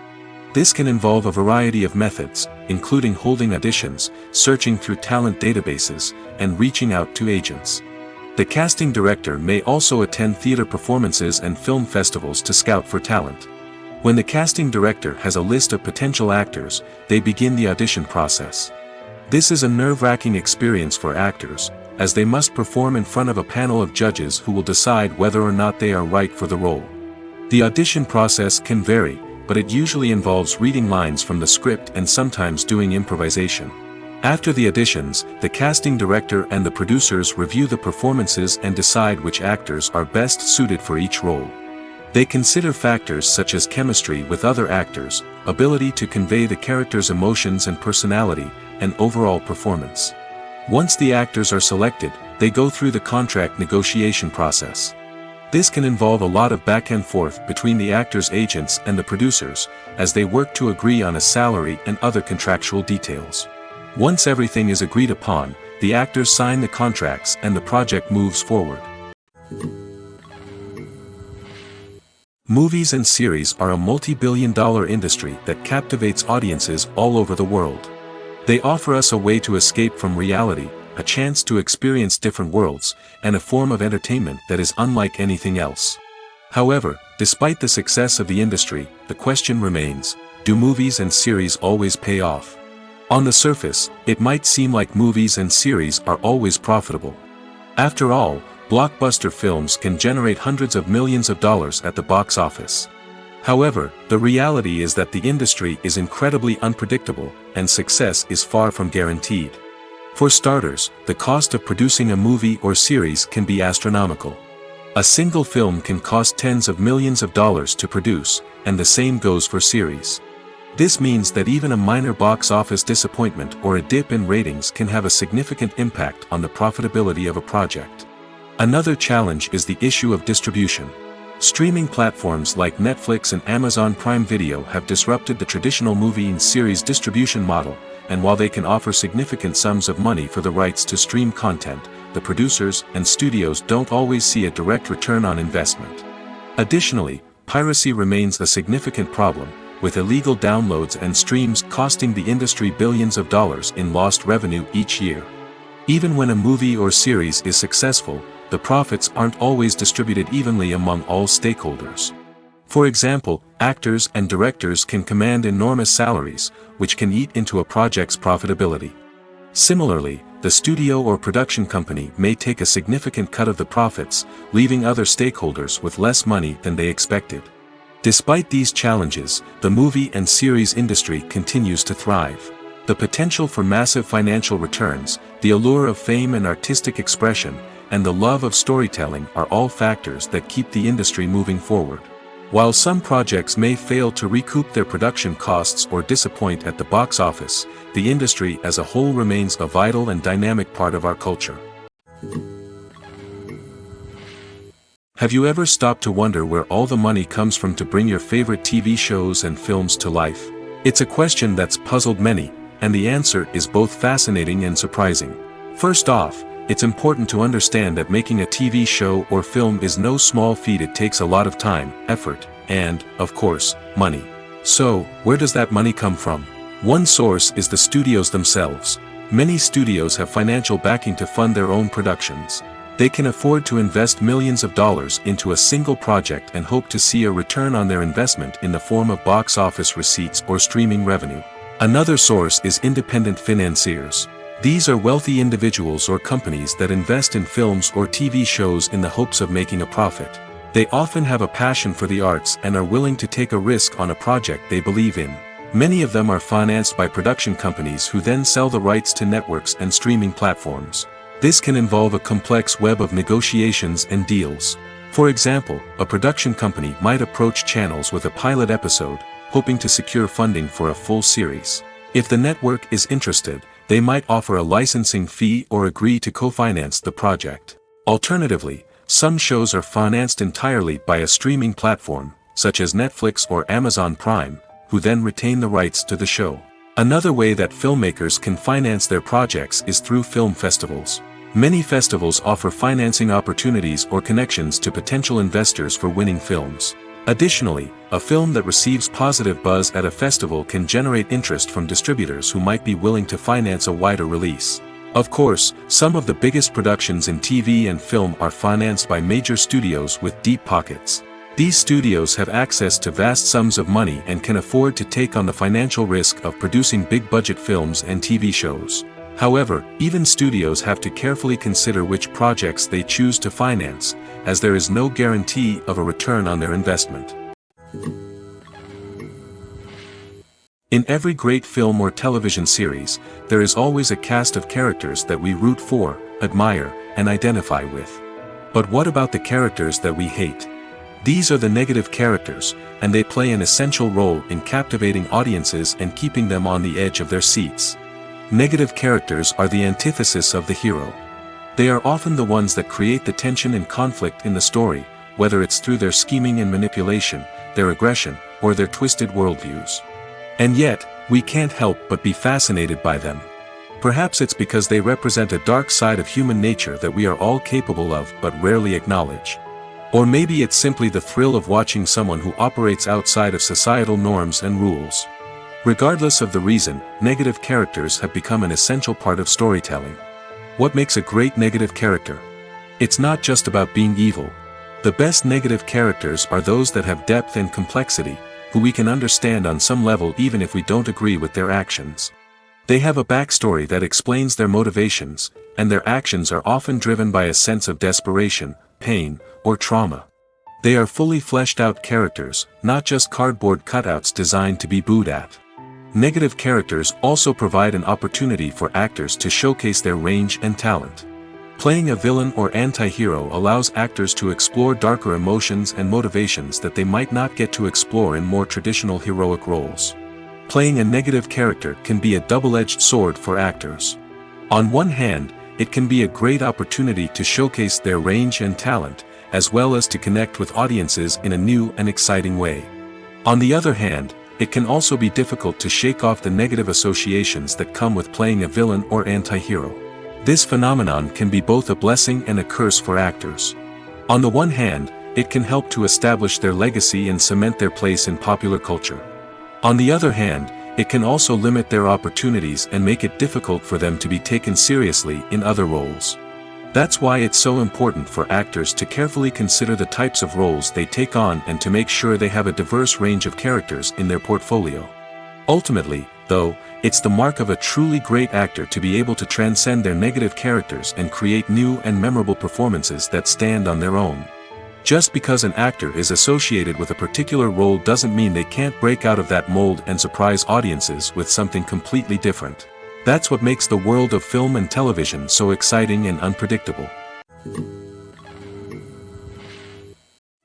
This can involve a variety of methods, including holding auditions, searching through talent databases, and reaching out to agents. The casting director may also attend theater performances and film festivals to scout for talent. When the casting director has a list of potential actors, they begin the audition process. This is a nerve-wracking experience for actors, as they must perform in front of a panel of judges who will decide whether or not they are right for the role. The audition process can vary, but it usually involves reading lines from the script and sometimes doing improvisation. After the auditions, the casting director and the producers review the performances and decide which actors are best suited for each role. They consider factors such as chemistry with other actors, ability to convey the character's emotions and personality, and overall performance. Once the actors are selected, they go through the contract negotiation process. This can involve a lot of back and forth between the actors' agents and the producers, as they work to agree on a salary and other contractual details. Once everything is agreed upon, the actors sign the contracts and the project moves forward. Movies and series are a multi-billion-dollar industry that captivates audiences all over the world. They offer us a way to escape from reality, a chance to experience different worlds, and a form of entertainment that is unlike anything else. However, despite the success of the industry, the question remains, do movies and series always pay off? On the surface, it might seem like movies and series are always profitable. After all, blockbuster films can generate hundreds of millions of dollars at the box office. However, the reality is that the industry is incredibly unpredictable, and success is far from guaranteed. For starters, the cost of producing a movie or series can be astronomical. A single film can cost tens of millions of dollars to produce, and the same goes for series. This means that even a minor box office disappointment or a dip in ratings can have a significant impact on the profitability of a project. Another challenge is the issue of distribution. Streaming platforms like Netflix and Amazon Prime Video have disrupted the traditional movie and series distribution model, and while they can offer significant sums of money for the rights to stream content, the producers and studios don't always see a direct return on investment. Additionally, piracy remains a significant problem, with illegal downloads and streams costing the industry billions of dollars in lost revenue each year. Even when a movie or series is successful, the profits aren't always distributed evenly among all stakeholders. For example, actors and directors can command enormous salaries, which can eat into a project's profitability. Similarly, the studio or production company may take a significant cut of the profits, leaving other stakeholders with less money than they expected. Despite these challenges, the movie and series industry continues to thrive. The potential for massive financial returns, the allure of fame and artistic expression, and the love of storytelling are all factors that keep the industry moving forward. While some projects may fail to recoup their production costs or disappoint at the box office, the industry as a whole remains a vital and dynamic part of our culture. Have you ever stopped to wonder where all the money comes from to bring your favorite TV shows and films to life? It's a question that's puzzled many, and the answer is both fascinating and surprising. First off, it's important to understand that making a TV show or film is no small feat. It takes a lot of time, effort, and, of course, money. So, where does that money come from? One source is the studios themselves. Many studios have financial backing to fund their own productions. They can afford to invest millions of dollars into a single project and hope to see a return on their investment in the form of box office receipts or streaming revenue. Another source is independent financiers. These are wealthy individuals or companies that invest in films or TV shows in the hopes of making a profit. They often have a passion for the arts and are willing to take a risk on a project they believe in. Many of them are financed by production companies who then sell the rights to networks and streaming platforms. This can involve a complex web of negotiations and deals. For example, a production company might approach channels with a pilot episode, hoping to secure funding for a full series. If the network is interested, they might offer a licensing fee or agree to co-finance the project. Alternatively, some shows are financed entirely by a streaming platform, such as Netflix or Amazon Prime, who then retain the rights to the show. Another way that filmmakers can finance their projects is through film festivals. Many festivals offer financing opportunities or connections to potential investors for winning films. Additionally, a film that receives positive buzz at a festival can generate interest from distributors who might be willing to finance a wider release. Of course, some of the biggest productions in TV and film are financed by major studios with deep pockets. These studios have access to vast sums of money and can afford to take on the financial risk of producing big-budget films and TV shows. However, even studios have to carefully consider which projects they choose to finance, as there is no guarantee of a return on their investment. In every great film or television series, there is always a cast of characters that we root for, admire, and identify with. But what about the characters that we hate? These are the negative characters, and they play an essential role in captivating audiences and keeping them on the edge of their seats. Negative characters are the antithesis of the hero. They are often the ones that create the tension and conflict in the story, whether it's through their scheming and manipulation, their aggression, or their twisted worldviews. And yet, we can't help but be fascinated by them. Perhaps it's because they represent a dark side of human nature that we are all capable of but rarely acknowledge. Or maybe it's simply the thrill of watching someone who operates outside of societal norms and rules. Regardless of the reason, negative characters have become an essential part of storytelling. What makes a great negative character? It's not just about being evil. The best negative characters are those that have depth and complexity, who we can understand on some level even if we don't agree with their actions. They have a backstory that explains their motivations, and their actions are often driven by a sense of desperation, pain, or trauma. They are fully fleshed out characters, not just cardboard cutouts designed to be booed at. Negative characters also provide an opportunity for actors to showcase their range and talent. Playing a villain or anti-hero allows actors to explore darker emotions and motivations that they might not get to explore in more traditional heroic roles. Playing a negative character can be a double-edged sword for actors. On one hand, it can be a great opportunity to showcase their range and talent, as well as to connect with audiences in a new and exciting way. On the other hand, it can also be difficult to shake off the negative associations that come with playing a villain or anti-hero. This phenomenon can be both a blessing and a curse for actors. On the one hand, it can help to establish their legacy and cement their place in popular culture. On the other hand, it can also limit their opportunities and make it difficult for them to be taken seriously in other roles. That's why it's so important for actors to carefully consider the types of roles they take on and to make sure they have a diverse range of characters in their portfolio. Ultimately, though, it's the mark of a truly great actor to be able to transcend their negative characters and create new and memorable performances that stand on their own. Just because an actor is associated with a particular role doesn't mean they can't break out of that mold and surprise audiences with something completely different. That's what makes the world of film and television so exciting and unpredictable.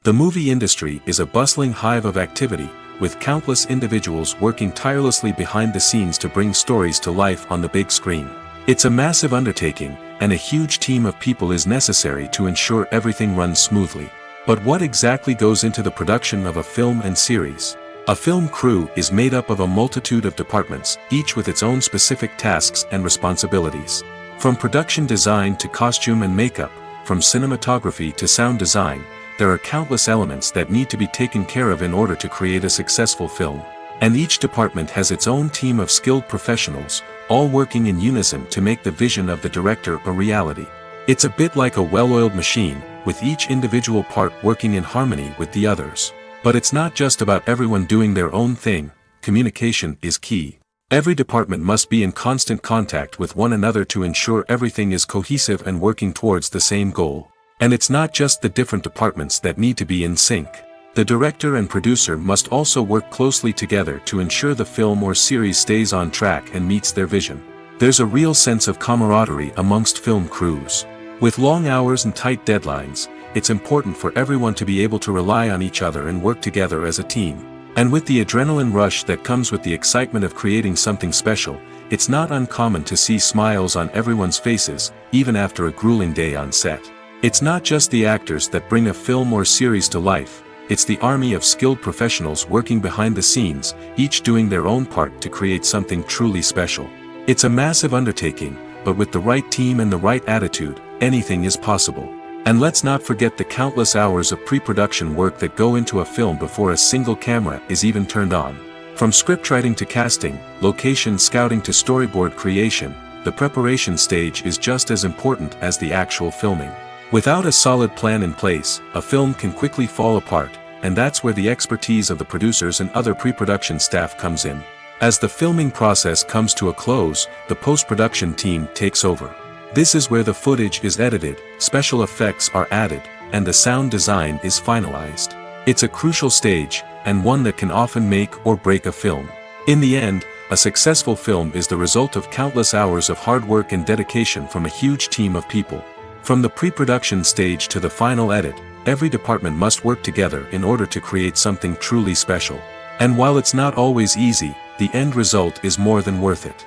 The movie industry is a bustling hive of activity, with countless individuals working tirelessly behind the scenes to bring stories to life on the big screen. It's a massive undertaking, and a huge team of people is necessary to ensure everything runs smoothly. But what exactly goes into the production of a film and series? A film crew is made up of a multitude of departments, each with its own specific tasks and responsibilities. From production design to costume and makeup, from cinematography to sound design, there are countless elements that need to be taken care of in order to create a successful film. And each department has its own team of skilled professionals, all working in unison to make the vision of the director a reality. It's a bit like a well-oiled machine, with each individual part working in harmony with the others. But it's not just about everyone doing their own thing. Communication is key. Every department must be in constant contact with one another to ensure everything is cohesive and working towards the same goal. And it's not just the different departments that need to be in sync. The director and producer must also work closely together to ensure the film or series stays on track and meets their vision. There's a real sense of camaraderie amongst film crews. With long hours and tight deadlines, it's important for everyone to be able to rely on each other and work together as a team. And with the adrenaline rush that comes with the excitement of creating something special, it's not uncommon to see smiles on everyone's faces, even after a grueling day on set. It's not just the actors that bring a film or series to life, it's the army of skilled professionals working behind the scenes, each doing their own part to create something truly special. It's a massive undertaking, but with the right team and the right attitude, anything is possible. And let's not forget the countless hours of pre-production work that go into a film before a single camera is even turned on. From scriptwriting to casting, location scouting to storyboard creation, the preparation stage is just as important as the actual filming. Without a solid plan in place, a film can quickly fall apart, and that's where the expertise of the producers and other pre-production staff comes in. As the filming process comes to a close, the post-production team takes over. This is where the footage is edited, special effects are added, and the sound design is finalized. It's a crucial stage, and one that can often make or break a film. In the end, a successful film is the result of countless hours of hard work and dedication from a huge team of people. From the pre-production stage to the final edit, every department must work together in order to create something truly special. And while it's not always easy, the end result is more than worth it.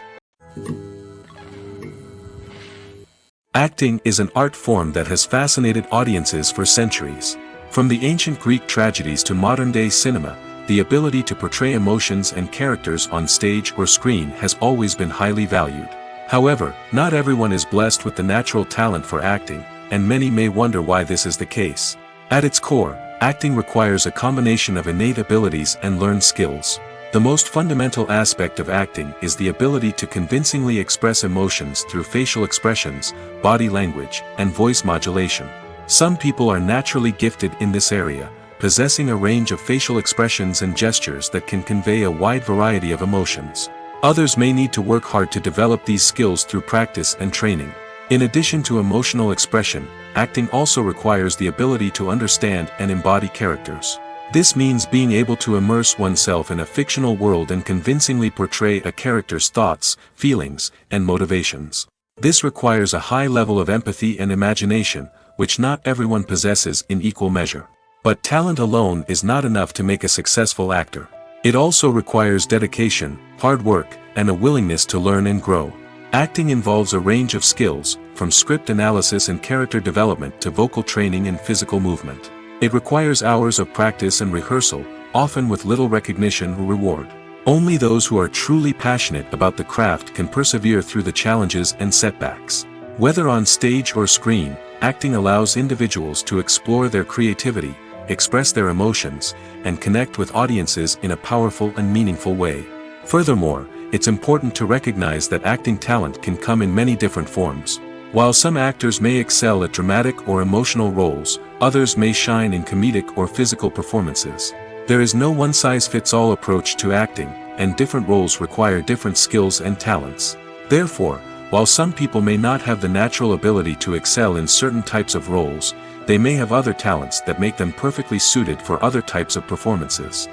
Acting is an art form that has fascinated audiences for centuries. From the ancient Greek tragedies to modern-day cinema, the ability to portray emotions and characters on stage or screen has always been highly valued. However, not everyone is blessed with the natural talent for acting, and many may wonder why this is the case. At its core, acting requires a combination of innate abilities and learned skills. The most fundamental aspect of acting is the ability to convincingly express emotions through facial expressions, body language, and voice modulation. Some people are naturally gifted in this area, possessing a range of facial expressions and gestures that can convey a wide variety of emotions. Others may need to work hard to develop these skills through practice and training. In addition to emotional expression, acting also requires the ability to understand and embody characters. This means being able to immerse oneself in a fictional world and convincingly portray a character's thoughts, feelings, and motivations. This requires a high level of empathy and imagination, which not everyone possesses in equal measure. But talent alone is not enough to make a successful actor. It also requires dedication, hard work, and a willingness to learn and grow. Acting involves a range of skills, from script analysis and character development to vocal training and physical movement. It requires hours of practice and rehearsal, often with little recognition or reward. Only those who are truly passionate about the craft can persevere through the challenges and setbacks. Whether on stage or screen, acting allows individuals to explore their creativity, express their emotions, and connect with audiences in a powerful and meaningful way. Furthermore, it's important to recognize that acting talent can come in many different forms. While some actors may excel at dramatic or emotional roles, others may shine in comedic or physical performances. There is no one-size-fits-all approach to acting, and different roles require different skills and talents. Therefore, while some people may not have the natural ability to excel in certain types of roles, they may have other talents that make them perfectly suited for other types of performances.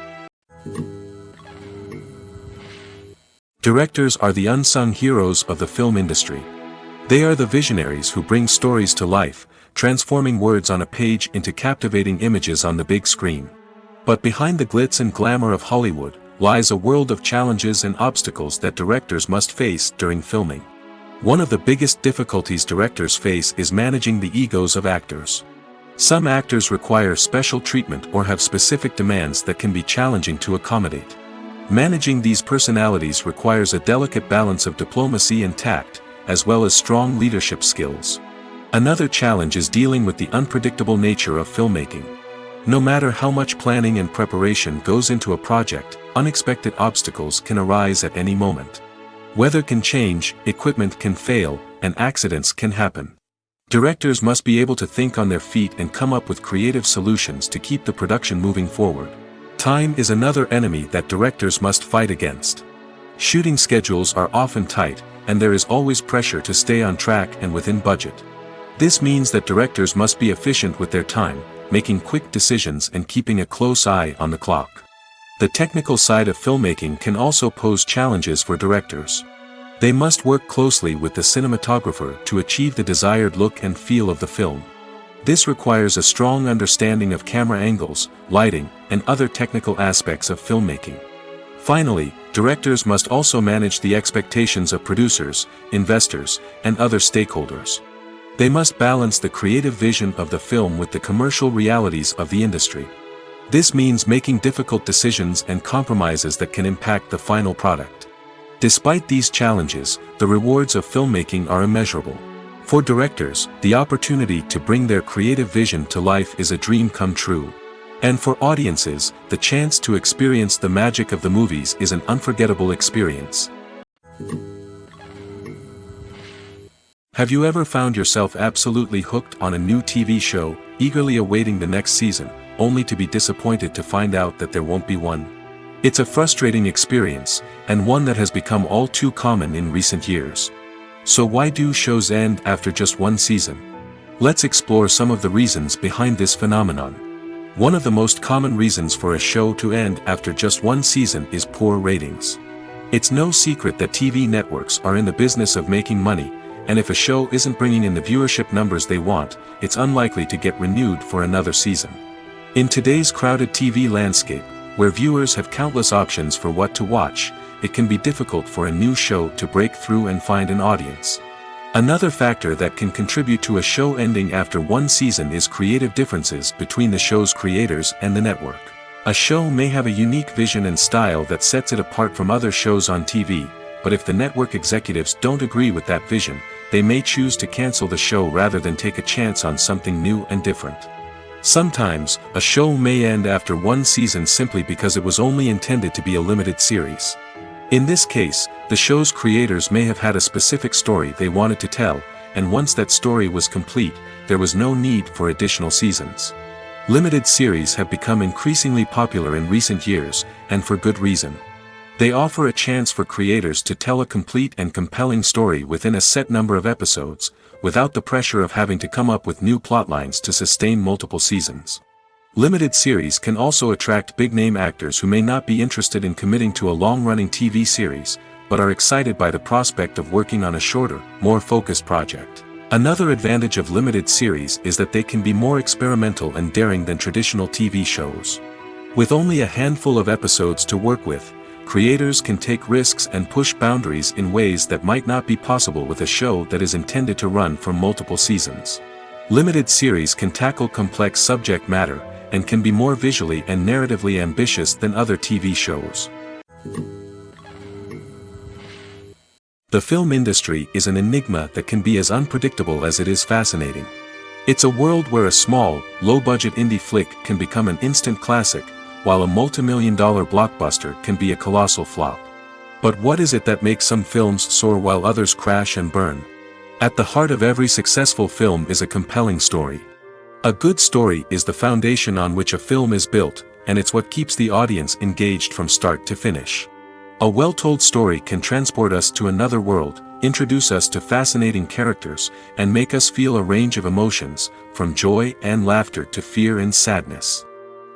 Directors are the unsung heroes of the film industry. They are the visionaries who bring stories to life, transforming words on a page into captivating images on the big screen. But behind the glitz and glamour of Hollywood, lies a world of challenges and obstacles that directors must face during filming. One of the biggest difficulties directors face is managing the egos of actors. Some actors require special treatment or have specific demands that can be challenging to accommodate. Managing these personalities requires a delicate balance of diplomacy and tact, as well as strong leadership skills. Another challenge is dealing with the unpredictable nature of filmmaking. No matter how much planning and preparation goes into a project, unexpected obstacles can arise at any moment. Weather can change, equipment can fail, and accidents can happen. Directors must be able to think on their feet and come up with creative solutions to keep the production moving forward. Time is another enemy that directors must fight against. Shooting schedules are often tight, and there is always pressure to stay on track and within budget. This means that directors must be efficient with their time, making quick decisions and keeping a close eye on the clock. The technical side of filmmaking can also pose challenges for directors. They must work closely with the cinematographer to achieve the desired look and feel of the film. This requires a strong understanding of camera angles, lighting, and other technical aspects of filmmaking. Finally, directors must also manage the expectations of producers, investors, and other stakeholders. They must balance the creative vision of the film with the commercial realities of the industry. This means making difficult decisions and compromises that can impact the final product. Despite these challenges, the rewards of filmmaking are immeasurable. For directors, the opportunity to bring their creative vision to life is a dream come true. And for audiences, the chance to experience the magic of the movies is an unforgettable experience. Have you ever found yourself absolutely hooked on a new TV show, eagerly awaiting the next season, only to be disappointed to find out that there won't be one? It's a frustrating experience, and one that has become all too common in recent years. So why do shows end after just one season? Let's explore some of the reasons behind this phenomenon. One of the most common reasons for a show to end after just one season is poor ratings. It's no secret that TV networks are in the business of making money, and if a show isn't bringing in the viewership numbers they want, it's unlikely to get renewed for another season. In today's crowded TV landscape, where viewers have countless options for what to watch, it can be difficult for a new show to break through and find an audience. Another factor that can contribute to a show ending after one season is creative differences between the show's creators and the network. A show may have a unique vision and style that sets it apart from other shows on TV, but if the network executives don't agree with that vision, they may choose to cancel the show rather than take a chance on something new and different. Sometimes, a show may end after one season simply because it was only intended to be a limited series. In this case, the show's creators may have had a specific story they wanted to tell, and once that story was complete, there was no need for additional seasons. Limited series have become increasingly popular in recent years, and for good reason. They offer a chance for creators to tell a complete and compelling story within a set number of episodes, without the pressure of having to come up with new plotlines to sustain multiple seasons. Limited series can also attract big-name actors who may not be interested in committing to a long-running TV series, but are excited by the prospect of working on a shorter, more focused project. Another advantage of limited series is that they can be more experimental and daring than traditional TV shows. With only a handful of episodes to work with, creators can take risks and push boundaries in ways that might not be possible with a show that is intended to run for multiple seasons. Limited series can tackle complex subject matter, and can be more visually and narratively ambitious than other TV shows. The film industry is an enigma that can be as unpredictable as it is fascinating. It's a world where a small, low-budget indie flick can become an instant classic, while a multi-million-dollar blockbuster can be a colossal flop. But what is it that makes some films soar while others crash and burn? At the heart of every successful film is a compelling story. A good story is the foundation on which a film is built, and it's what keeps the audience engaged from start to finish. A well-told story can transport us to another world, introduce us to fascinating characters, and make us feel a range of emotions, from joy and laughter to fear and sadness.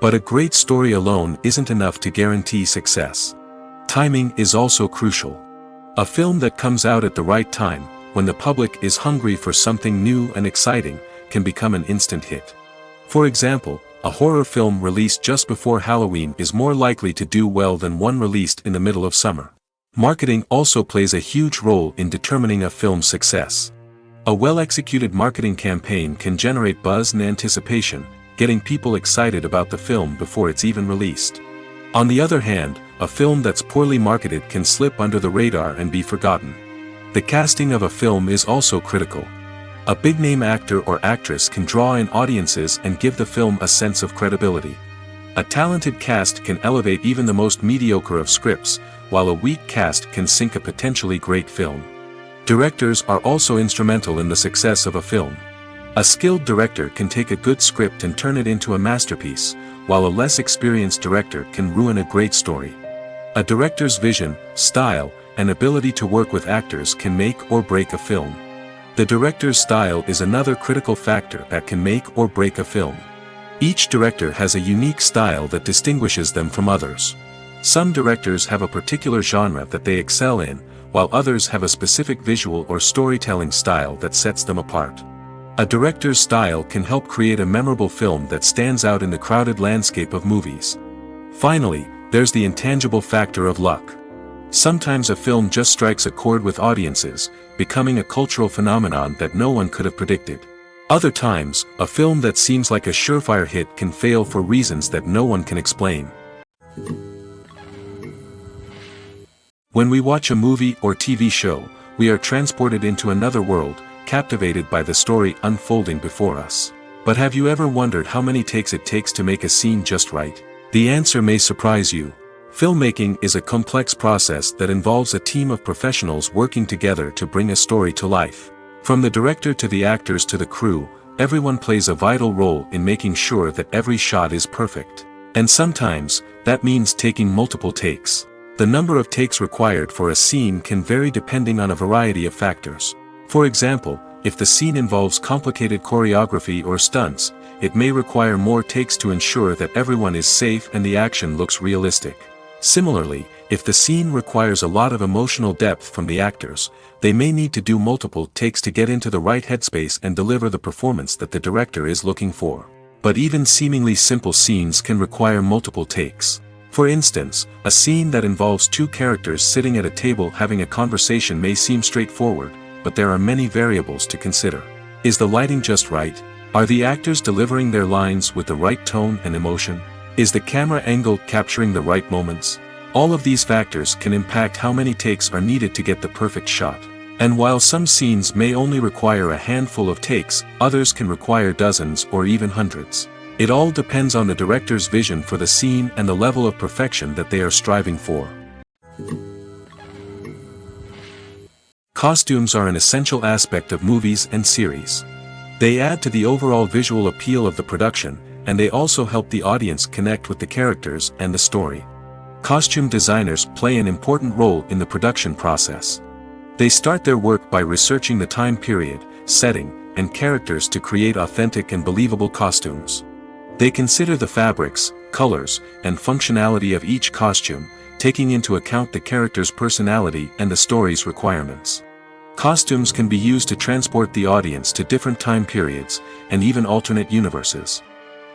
But a great story alone isn't enough to guarantee success. Timing is also crucial. A film that comes out at the right time, when the public is hungry for something new and exciting, can become an instant hit. For example, a horror film released just before Halloween is more likely to do well than one released in the middle of summer. Marketing also plays a huge role in determining a film's success. A well-executed marketing campaign can generate buzz and anticipation, getting people excited about the film before it's even released. On the other hand, a film that's poorly marketed can slip under the radar and be forgotten. The casting of a film is also critical. A big-name actor or actress can draw in audiences and give the film a sense of credibility. A talented cast can elevate even the most mediocre of scripts, while a weak cast can sink a potentially great film. Directors are also instrumental in the success of a film. A skilled director can take a good script and turn it into a masterpiece, while a less experienced director can ruin a great story. A director's vision, style, and ability to work with actors can make or break a film. The director's style is another critical factor that can make or break a film. Each director has a unique style that distinguishes them from others. Some directors have a particular genre that they excel in, while others have a specific visual or storytelling style that sets them apart. A director's style can help create a memorable film that stands out in the crowded landscape of movies. Finally, there's the intangible factor of luck. Sometimes a film just strikes a chord with audiences, becoming a cultural phenomenon that no one could have predicted. Other times, a film that seems like a surefire hit can fail for reasons that no one can explain. When we watch a movie or TV show, we are transported into another world, captivated by the story unfolding before us. But have you ever wondered how many takes it takes to make a scene just right? The answer may surprise you. Filmmaking is a complex process that involves a team of professionals working together to bring a story to life. From the director to the actors to the crew, everyone plays a vital role in making sure that every shot is perfect. And sometimes, that means taking multiple takes. The number of takes required for a scene can vary depending on a variety of factors. For example, if the scene involves complicated choreography or stunts, it may require more takes to ensure that everyone is safe and the action looks realistic. Similarly, if the scene requires a lot of emotional depth from the actors, they may need to do multiple takes to get into the right headspace and deliver the performance that the director is looking for. But even seemingly simple scenes can require multiple takes. For instance, a scene that involves two characters sitting at a table having a conversation may seem straightforward, but there are many variables to consider. Is the lighting just right? Are the actors delivering their lines with the right tone and emotion? Is the camera angle capturing the right moments? All of these factors can impact how many takes are needed to get the perfect shot. And while some scenes may only require a handful of takes, others can require dozens or even hundreds. It all depends on the director's vision for the scene and the level of perfection that they are striving for. Costumes are an essential aspect of movies and series. They add to the overall visual appeal of the production, and they also help the audience connect with the characters and the story. Costume designers play an important role in the production process. They start their work by researching the time period, setting, and characters to create authentic and believable costumes. They consider the fabrics, colors, and functionality of each costume, taking into account the character's personality and the story's requirements. Costumes can be used to transport the audience to different time periods, and even alternate universes.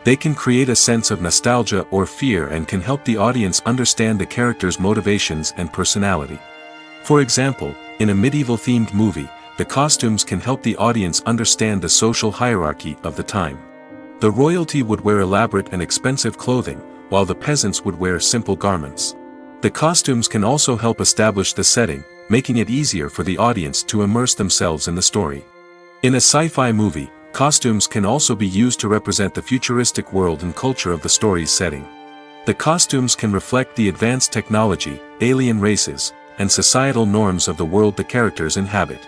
They can create a sense of nostalgia or fear and can help the audience understand the character's motivations and personality. For example, in a medieval-themed movie, the costumes can help the audience understand the social hierarchy of the time. The royalty would wear elaborate and expensive clothing, while the peasants would wear simple garments. The costumes can also help establish the setting, making it easier for the audience to immerse themselves in the story. In a sci-fi movie, costumes can also be used to represent the futuristic world and culture of the story's setting. The costumes can reflect the advanced technology, alien races, and societal norms of the world the characters inhabit.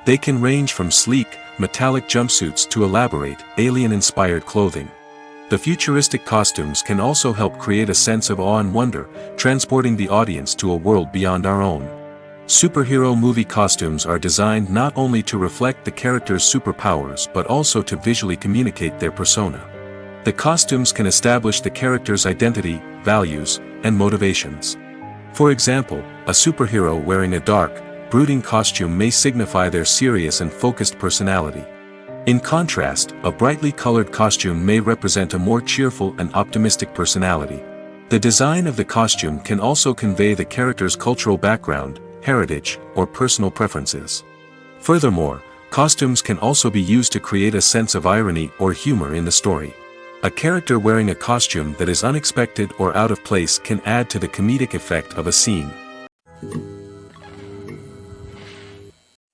They can range from sleek, metallic jumpsuits to elaborate, alien-inspired clothing. The futuristic costumes can also help create a sense of awe and wonder, transporting the audience to a world beyond our own. Superhero movie costumes are designed not only to reflect the character's superpowers but also to visually communicate their persona. The costumes can establish the character's identity, values, and motivations. For example, a superhero wearing a dark, brooding costume may signify their serious and focused personality. In contrast, a brightly colored costume may represent a more cheerful and optimistic personality. The design of the costume can also convey the character's cultural background, heritage, or personal preferences. Furthermore, costumes can also be used to create a sense of irony or humor in the story. A character wearing a costume that is unexpected or out of place can add to the comedic effect of a scene.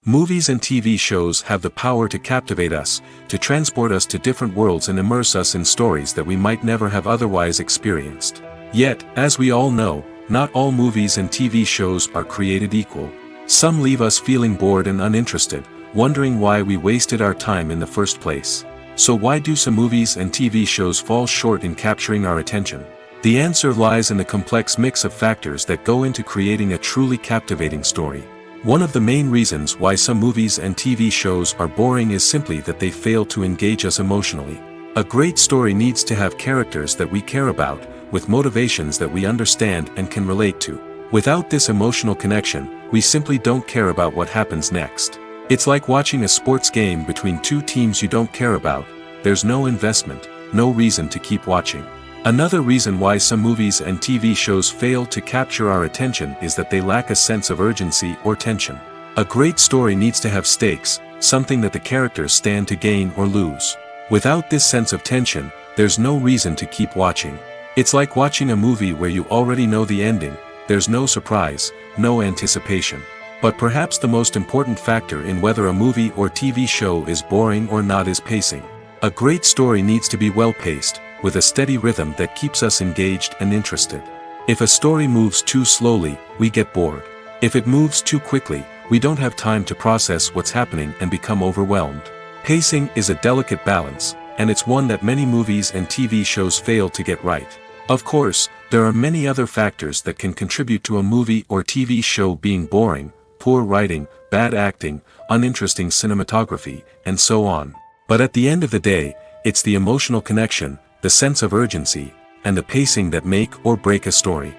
Movies and TV shows have the power to captivate us, to transport us to different worlds and immerse us in stories that we might never have otherwise experienced. Yet, as we all know, not all movies and TV shows are created equal. Some leave us feeling bored and uninterested, wondering why we wasted our time in the first place. So why do some movies and TV shows fall short in capturing our attention? The answer lies in the complex mix of factors that go into creating a truly captivating story. One of the main reasons why some movies and TV shows are boring is simply that they fail to engage us emotionally. A great story needs to have characters that we care about, with motivations that we understand and can relate to. Without this emotional connection, we simply don't care about what happens next. It's like watching a sports game between two teams you don't care about. There's no investment, no reason to keep watching. Another reason why some movies and TV shows fail to capture our attention is that they lack a sense of urgency or tension. A great story needs to have stakes, something that the characters stand to gain or lose. Without this sense of tension, there's no reason to keep watching. It's like watching a movie where you already know the ending, there's no surprise, no anticipation. But perhaps the most important factor in whether a movie or TV show is boring or not is pacing. A great story needs to be well-paced, with a steady rhythm that keeps us engaged and interested. If a story moves too slowly, we get bored. If it moves too quickly, we don't have time to process what's happening and become overwhelmed. Pacing is a delicate balance, and it's one that many movies and TV shows fail to get right. Of course, there are many other factors that can contribute to a movie or TV show being boring: poor writing, bad acting, uninteresting cinematography, and so on. But at the end of the day, it's the emotional connection, the sense of urgency, and the pacing that make or break a story.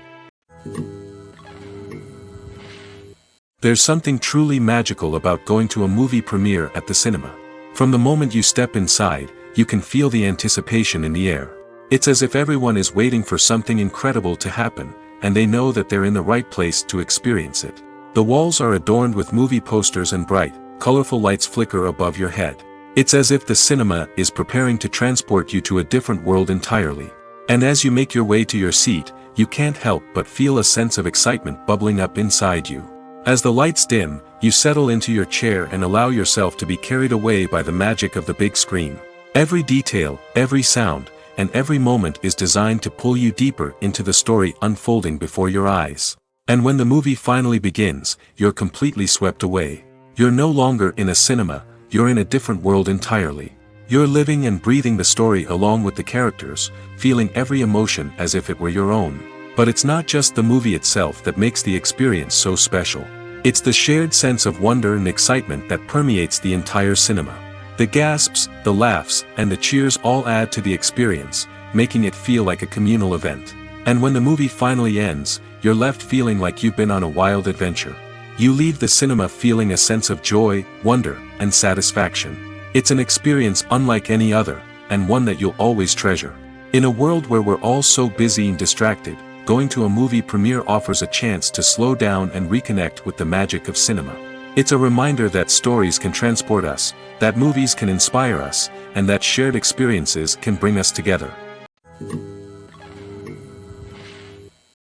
There's something truly magical about going to a movie premiere at the cinema. From the moment you step inside, you can feel the anticipation in the air. It's as if everyone is waiting for something incredible to happen, and they know that they're in the right place to experience it. The walls are adorned with movie posters and bright, colorful lights flicker above your head. It's as if the cinema is preparing to transport you to a different world entirely. And as you make your way to your seat, you can't help but feel a sense of excitement bubbling up inside you. As the lights dim, you settle into your chair and allow yourself to be carried away by the magic of the big screen. Every detail, every sound, and every moment is designed to pull you deeper into the story unfolding before your eyes. And when the movie finally begins, you're completely swept away. You're no longer in a cinema, you're in a different world entirely. You're living and breathing the story along with the characters, feeling every emotion as if it were your own. But it's not just the movie itself that makes the experience so special. It's the shared sense of wonder and excitement that permeates the entire cinema. The gasps, the laughs, and the cheers all add to the experience, making it feel like a communal event. And when the movie finally ends, you're left feeling like you've been on a wild adventure. You leave the cinema feeling a sense of joy, wonder, and satisfaction. It's an experience unlike any other, and one that you'll always treasure. In a world where we're all so busy and distracted, going to a movie premiere offers a chance to slow down and reconnect with the magic of cinema. It's a reminder that stories can transport us, that movies can inspire us, and that shared experiences can bring us together.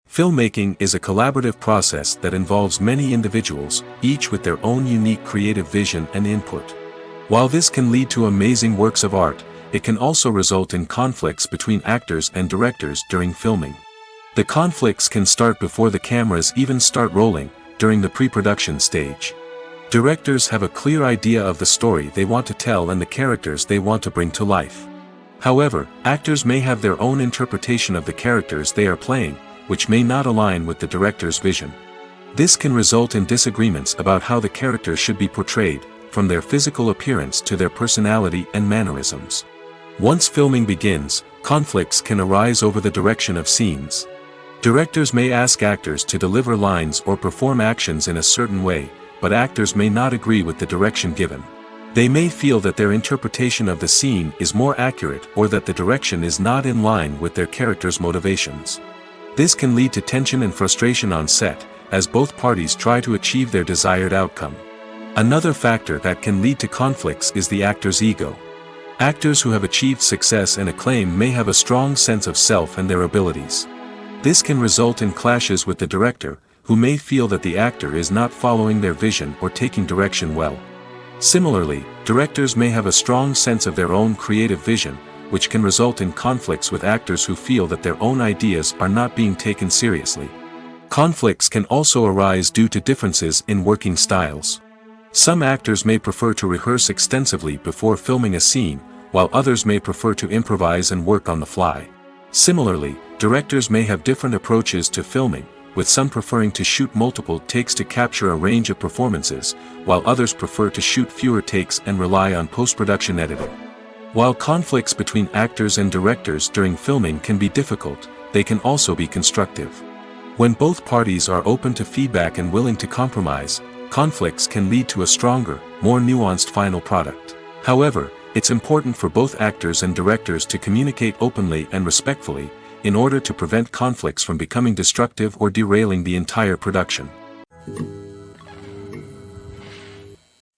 Filmmaking is a collaborative process that involves many individuals, each with their own unique creative vision and input. While this can lead to amazing works of art, it can also result in conflicts between actors and directors during filming. The conflicts can start before the cameras even start rolling, during the pre-production stage. Directors have a clear idea of the story they want to tell and the characters they want to bring to life. However, actors may have their own interpretation of the characters they are playing, which may not align with the director's vision. This can result in disagreements about how the characters should be portrayed, from their physical appearance to their personality and mannerisms. Once filming begins, conflicts can arise over the direction of scenes. Directors may ask actors to deliver lines or perform actions in a certain way, but actors may not agree with the direction given. They may feel that their interpretation of the scene is more accurate or that the direction is not in line with their character's motivations. This can lead to tension and frustration on set, as both parties try to achieve their desired outcome. Another factor that can lead to conflicts is the actor's ego. Actors who have achieved success and acclaim may have a strong sense of self and their abilities. This can result in clashes with the director, who may feel that the actor is not following their vision or taking direction well. Similarly, directors may have a strong sense of their own creative vision, which can result in conflicts with actors who feel that their own ideas are not being taken seriously. Conflicts can also arise due to differences in working styles. Some actors may prefer to rehearse extensively before filming a scene, while others may prefer to improvise and work on the fly. Similarly, directors may have different approaches to filming, with some preferring to shoot multiple takes to capture a range of performances, while others prefer to shoot fewer takes and rely on post-production editing. While conflicts between actors and directors during filming can be difficult, they can also be constructive. When both parties are open to feedback and willing to compromise, conflicts can lead to a stronger, more nuanced final product. However, it's important for both actors and directors to communicate openly and respectfully, in order to prevent conflicts from becoming destructive or derailing the entire production.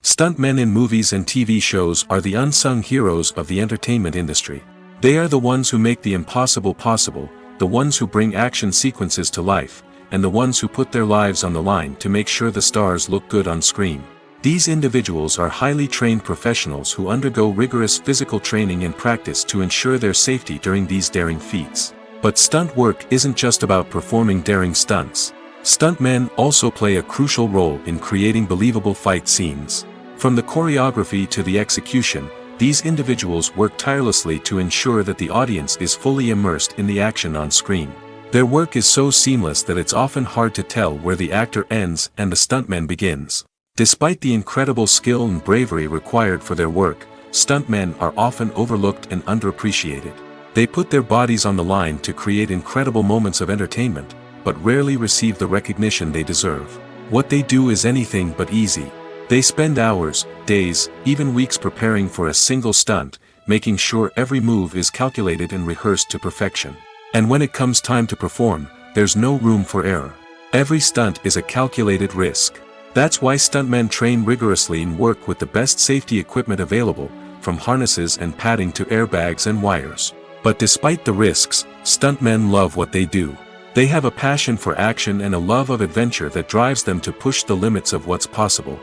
Stuntmen in movies and TV shows are the unsung heroes of the entertainment industry. They are the ones who make the impossible possible, the ones who bring action sequences to life, and the ones who put their lives on the line to make sure the stars look good on screen. These individuals are highly trained professionals who undergo rigorous physical training and practice to ensure their safety during these daring feats. But stunt work isn't just about performing daring stunts. Stuntmen also play a crucial role in creating believable fight scenes. From the choreography to the execution, these individuals work tirelessly to ensure that the audience is fully immersed in the action on screen. Their work is so seamless that it's often hard to tell where the actor ends and the stuntman begins. Despite the incredible skill and bravery required for their work, stuntmen are often overlooked and underappreciated. They put their bodies on the line to create incredible moments of entertainment, but rarely receive the recognition they deserve. What they do is anything but easy. They spend hours, days, even weeks preparing for a single stunt, making sure every move is calculated and rehearsed to perfection. And when it comes time to perform, there's no room for error. Every stunt is a calculated risk. That's why stuntmen train rigorously and work with the best safety equipment available, from harnesses and padding to airbags and wires. But despite the risks, stuntmen love what they do. They have a passion for action and a love of adventure that drives them to push the limits of what's possible.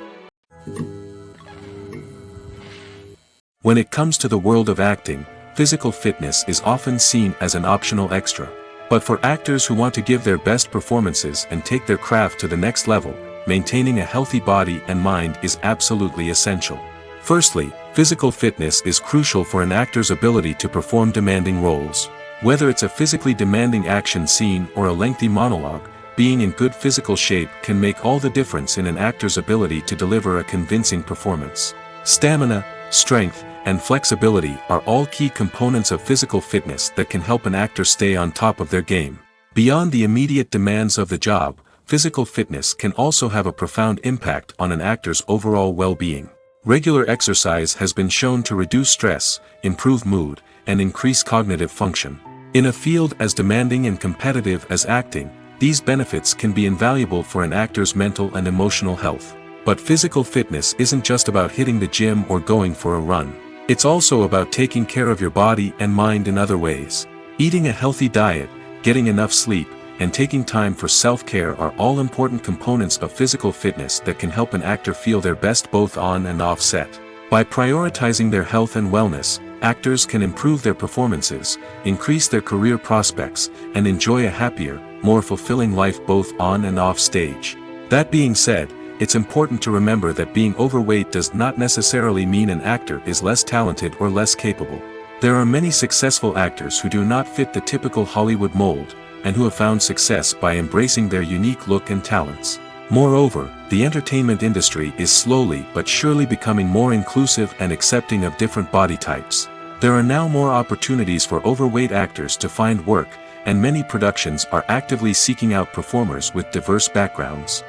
When it comes to the world of acting, physical fitness is often seen as an optional extra. But for actors who want to give their best performances and take their craft to the next level, maintaining a healthy body and mind is absolutely essential. Firstly, physical fitness is crucial for an actor's ability to perform demanding roles. Whether it's a physically demanding action scene or a lengthy monologue, being in good physical shape can make all the difference in an actor's ability to deliver a convincing performance. Stamina, strength, and flexibility are all key components of physical fitness that can help an actor stay on top of their game. Beyond the immediate demands of the job, physical fitness can also have a profound impact on an actor's overall well-being. Regular exercise has been shown to reduce stress, improve mood, and increase cognitive function. In a field as demanding and competitive as acting, these benefits can be invaluable for an actor's mental and emotional health. But physical fitness isn't just about hitting the gym or going for a run. It's also about taking care of your body and mind in other ways. Eating a healthy diet, getting enough sleep, and taking time for self-care are all important components of physical fitness that can help an actor feel their best both on and off set. By prioritizing their health and wellness, actors can improve their performances, increase their career prospects, and enjoy a happier, more fulfilling life both on and off stage. That being said, it's important to remember that being overweight does not necessarily mean an actor is less talented or less capable. There are many successful actors who do not fit the typical Hollywood mold, and who have found success by embracing their unique look and talents. Moreover, the entertainment industry is slowly but surely becoming more inclusive and accepting of different body types. There are now more opportunities for overweight actors to find work, and many productions are actively seeking out performers with diverse backgrounds.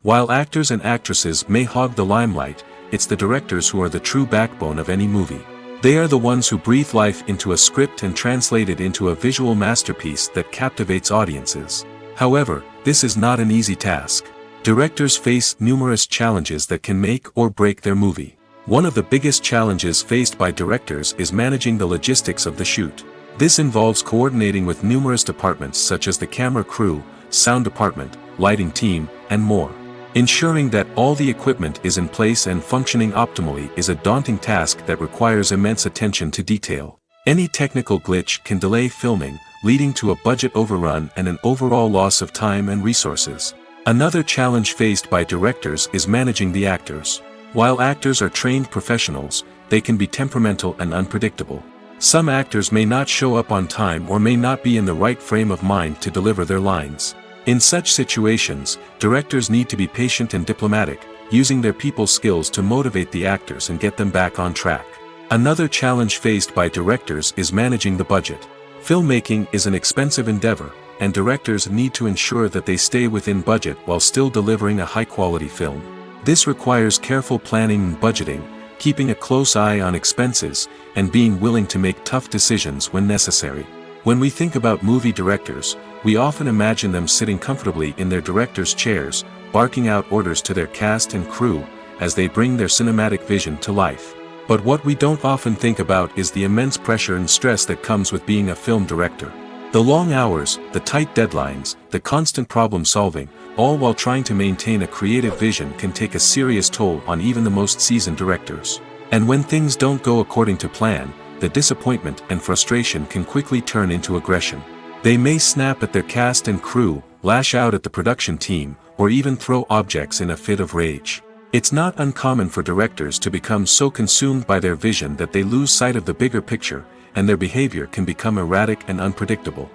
While actors and actresses may hog the limelight, it's the directors who are the true backbone of any movie. They are the ones who breathe life into a script and translate it into a visual masterpiece that captivates audiences. However, this is not an easy task. Directors face numerous challenges that can make or break their movie. One of the biggest challenges faced by directors is managing the logistics of the shoot. This involves coordinating with numerous departments such as the camera crew, sound department, lighting team, and more. Ensuring that all the equipment is in place and functioning optimally is a daunting task that requires immense attention to detail. Any technical glitch can delay filming, leading to a budget overrun and an overall loss of time and resources. Another challenge faced by directors is managing the actors. While actors are trained professionals, they can be temperamental and unpredictable. Some actors may not show up on time or may not be in the right frame of mind to deliver their lines. In such situations, directors need to be patient and diplomatic, using their people skills to motivate the actors and get them back on track. Another challenge faced by directors is managing the budget. Filmmaking is an expensive endeavor, and directors need to ensure that they stay within budget while still delivering a high-quality film. This requires careful planning and budgeting, keeping a close eye on expenses, and being willing to make tough decisions when necessary. When we think about movie directors, we often imagine them sitting comfortably in their director's chairs, barking out orders to their cast and crew, as they bring their cinematic vision to life. But what we don't often think about is the immense pressure and stress that comes with being a film director. The long hours, the tight deadlines, the constant problem solving, all while trying to maintain a creative vision can take a serious toll on even the most seasoned directors. And when things don't go according to plan, the disappointment and frustration can quickly turn into aggression. They may snap at their cast and crew, lash out at the production team, or even throw objects in a fit of rage. It's not uncommon for directors to become so consumed by their vision that they lose sight of the bigger picture, and their behavior can become erratic and unpredictable.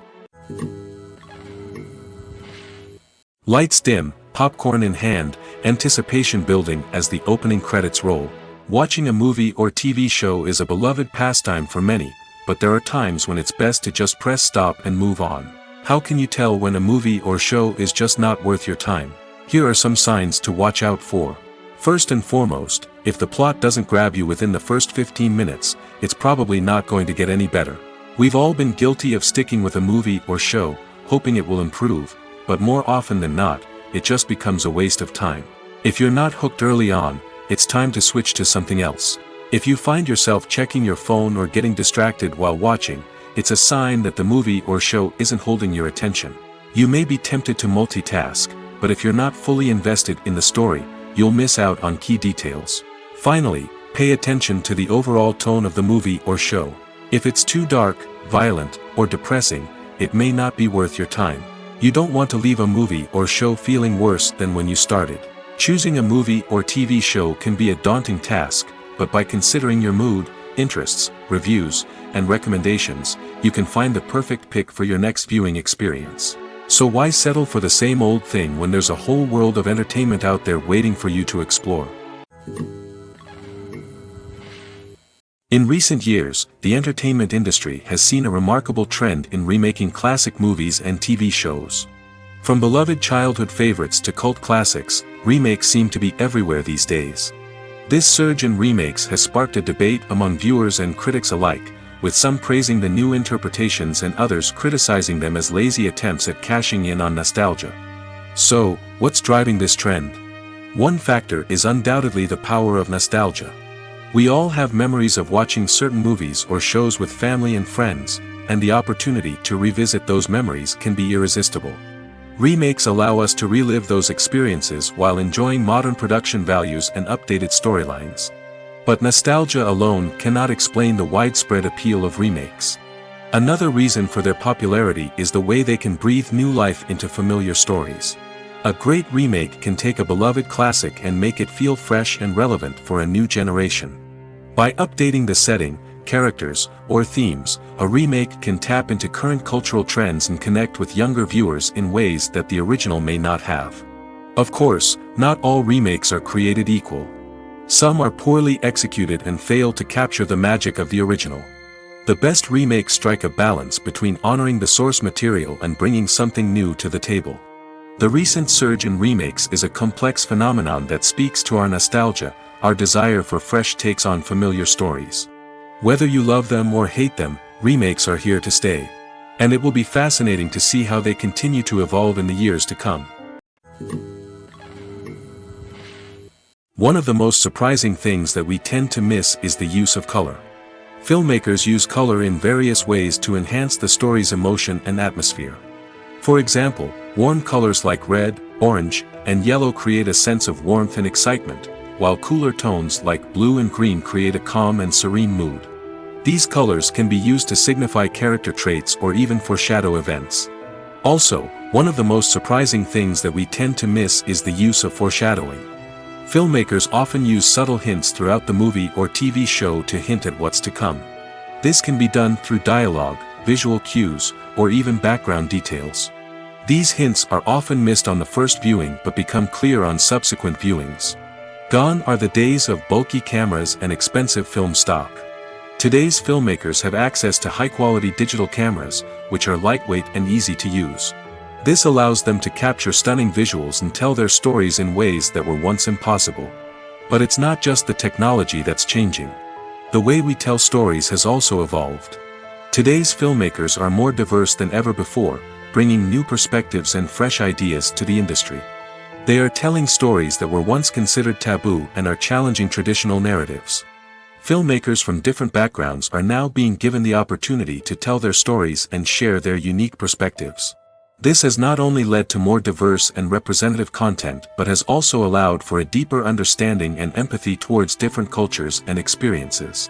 Lights dim, popcorn in hand, anticipation building as the opening credits roll. Watching a movie or TV show is a beloved pastime for many, but there are times when it's best to just press stop and move on. How can you tell when a movie or show is just not worth your time? Here are some signs to watch out for. First and foremost, if the plot doesn't grab you within the first 15 minutes, it's probably not going to get any better. We've all been guilty of sticking with a movie or show, hoping it will improve, but more often than not, it just becomes a waste of time. If you're not hooked early on, it's time to switch to something else. If you find yourself checking your phone or getting distracted while watching, it's a sign that the movie or show isn't holding your attention. You may be tempted to multitask, but if you're not fully invested in the story, you'll miss out on key details. Finally, pay attention to the overall tone of the movie or show. If it's too dark, violent, or depressing, it may not be worth your time. You don't want to leave a movie or show feeling worse than when you started. Choosing a movie or TV show can be a daunting task, but by considering your mood, interests, reviews, and recommendations, you can find the perfect pick for your next viewing experience. So why settle for the same old thing when there's a whole world of entertainment out there waiting for you to explore? In recent years, the entertainment industry has seen a remarkable trend in remaking classic movies and TV shows. From beloved childhood favorites to cult classics, remakes seem to be everywhere these days. This surge in remakes has sparked a debate among viewers and critics alike, with some praising the new interpretations and others criticizing them as lazy attempts at cashing in on nostalgia. So, what's driving this trend? One factor is undoubtedly the power of nostalgia. We all have memories of watching certain movies or shows with family and friends, and the opportunity to revisit those memories can be irresistible. Remakes allow us to relive those experiences while enjoying modern production values and updated storylines. But nostalgia alone cannot explain the widespread appeal of remakes. Another reason for their popularity is the way they can breathe new life into familiar stories. A great remake can take a beloved classic and make it feel fresh and relevant for a new generation. By updating the setting, characters, or themes, a remake can tap into current cultural trends and connect with younger viewers in ways that the original may not have. Of course, not all remakes are created equal. Some are poorly executed and fail to capture the magic of the original. The best remakes strike a balance between honoring the source material and bringing something new to the table. The recent surge in remakes is a complex phenomenon that speaks to our nostalgia, our desire for fresh takes on familiar stories. Whether you love them or hate them, remakes are here to stay. And it will be fascinating to see how they continue to evolve in the years to come. One of the most surprising things that we tend to miss is the use of color. Filmmakers use color in various ways to enhance the story's emotion and atmosphere. For example, warm colors like red, orange, and yellow create a sense of warmth and excitement, while cooler tones like blue and green create a calm and serene mood. These colors can be used to signify character traits or even foreshadow events. Also, one of the most surprising things that we tend to miss is the use of foreshadowing. Filmmakers often use subtle hints throughout the movie or TV show to hint at what's to come. This can be done through dialogue, visual cues, or even background details. These hints are often missed on the first viewing but become clear on subsequent viewings. Gone are the days of bulky cameras and expensive film stock. Today's filmmakers have access to high-quality digital cameras, which are lightweight and easy to use. This allows them to capture stunning visuals and tell their stories in ways that were once impossible. But it's not just the technology that's changing. The way we tell stories has also evolved. Today's filmmakers are more diverse than ever before, bringing new perspectives and fresh ideas to the industry. They are telling stories that were once considered taboo and are challenging traditional narratives. Filmmakers from different backgrounds are now being given the opportunity to tell their stories and share their unique perspectives. This has not only led to more diverse and representative content but has also allowed for a deeper understanding and empathy towards different cultures and experiences.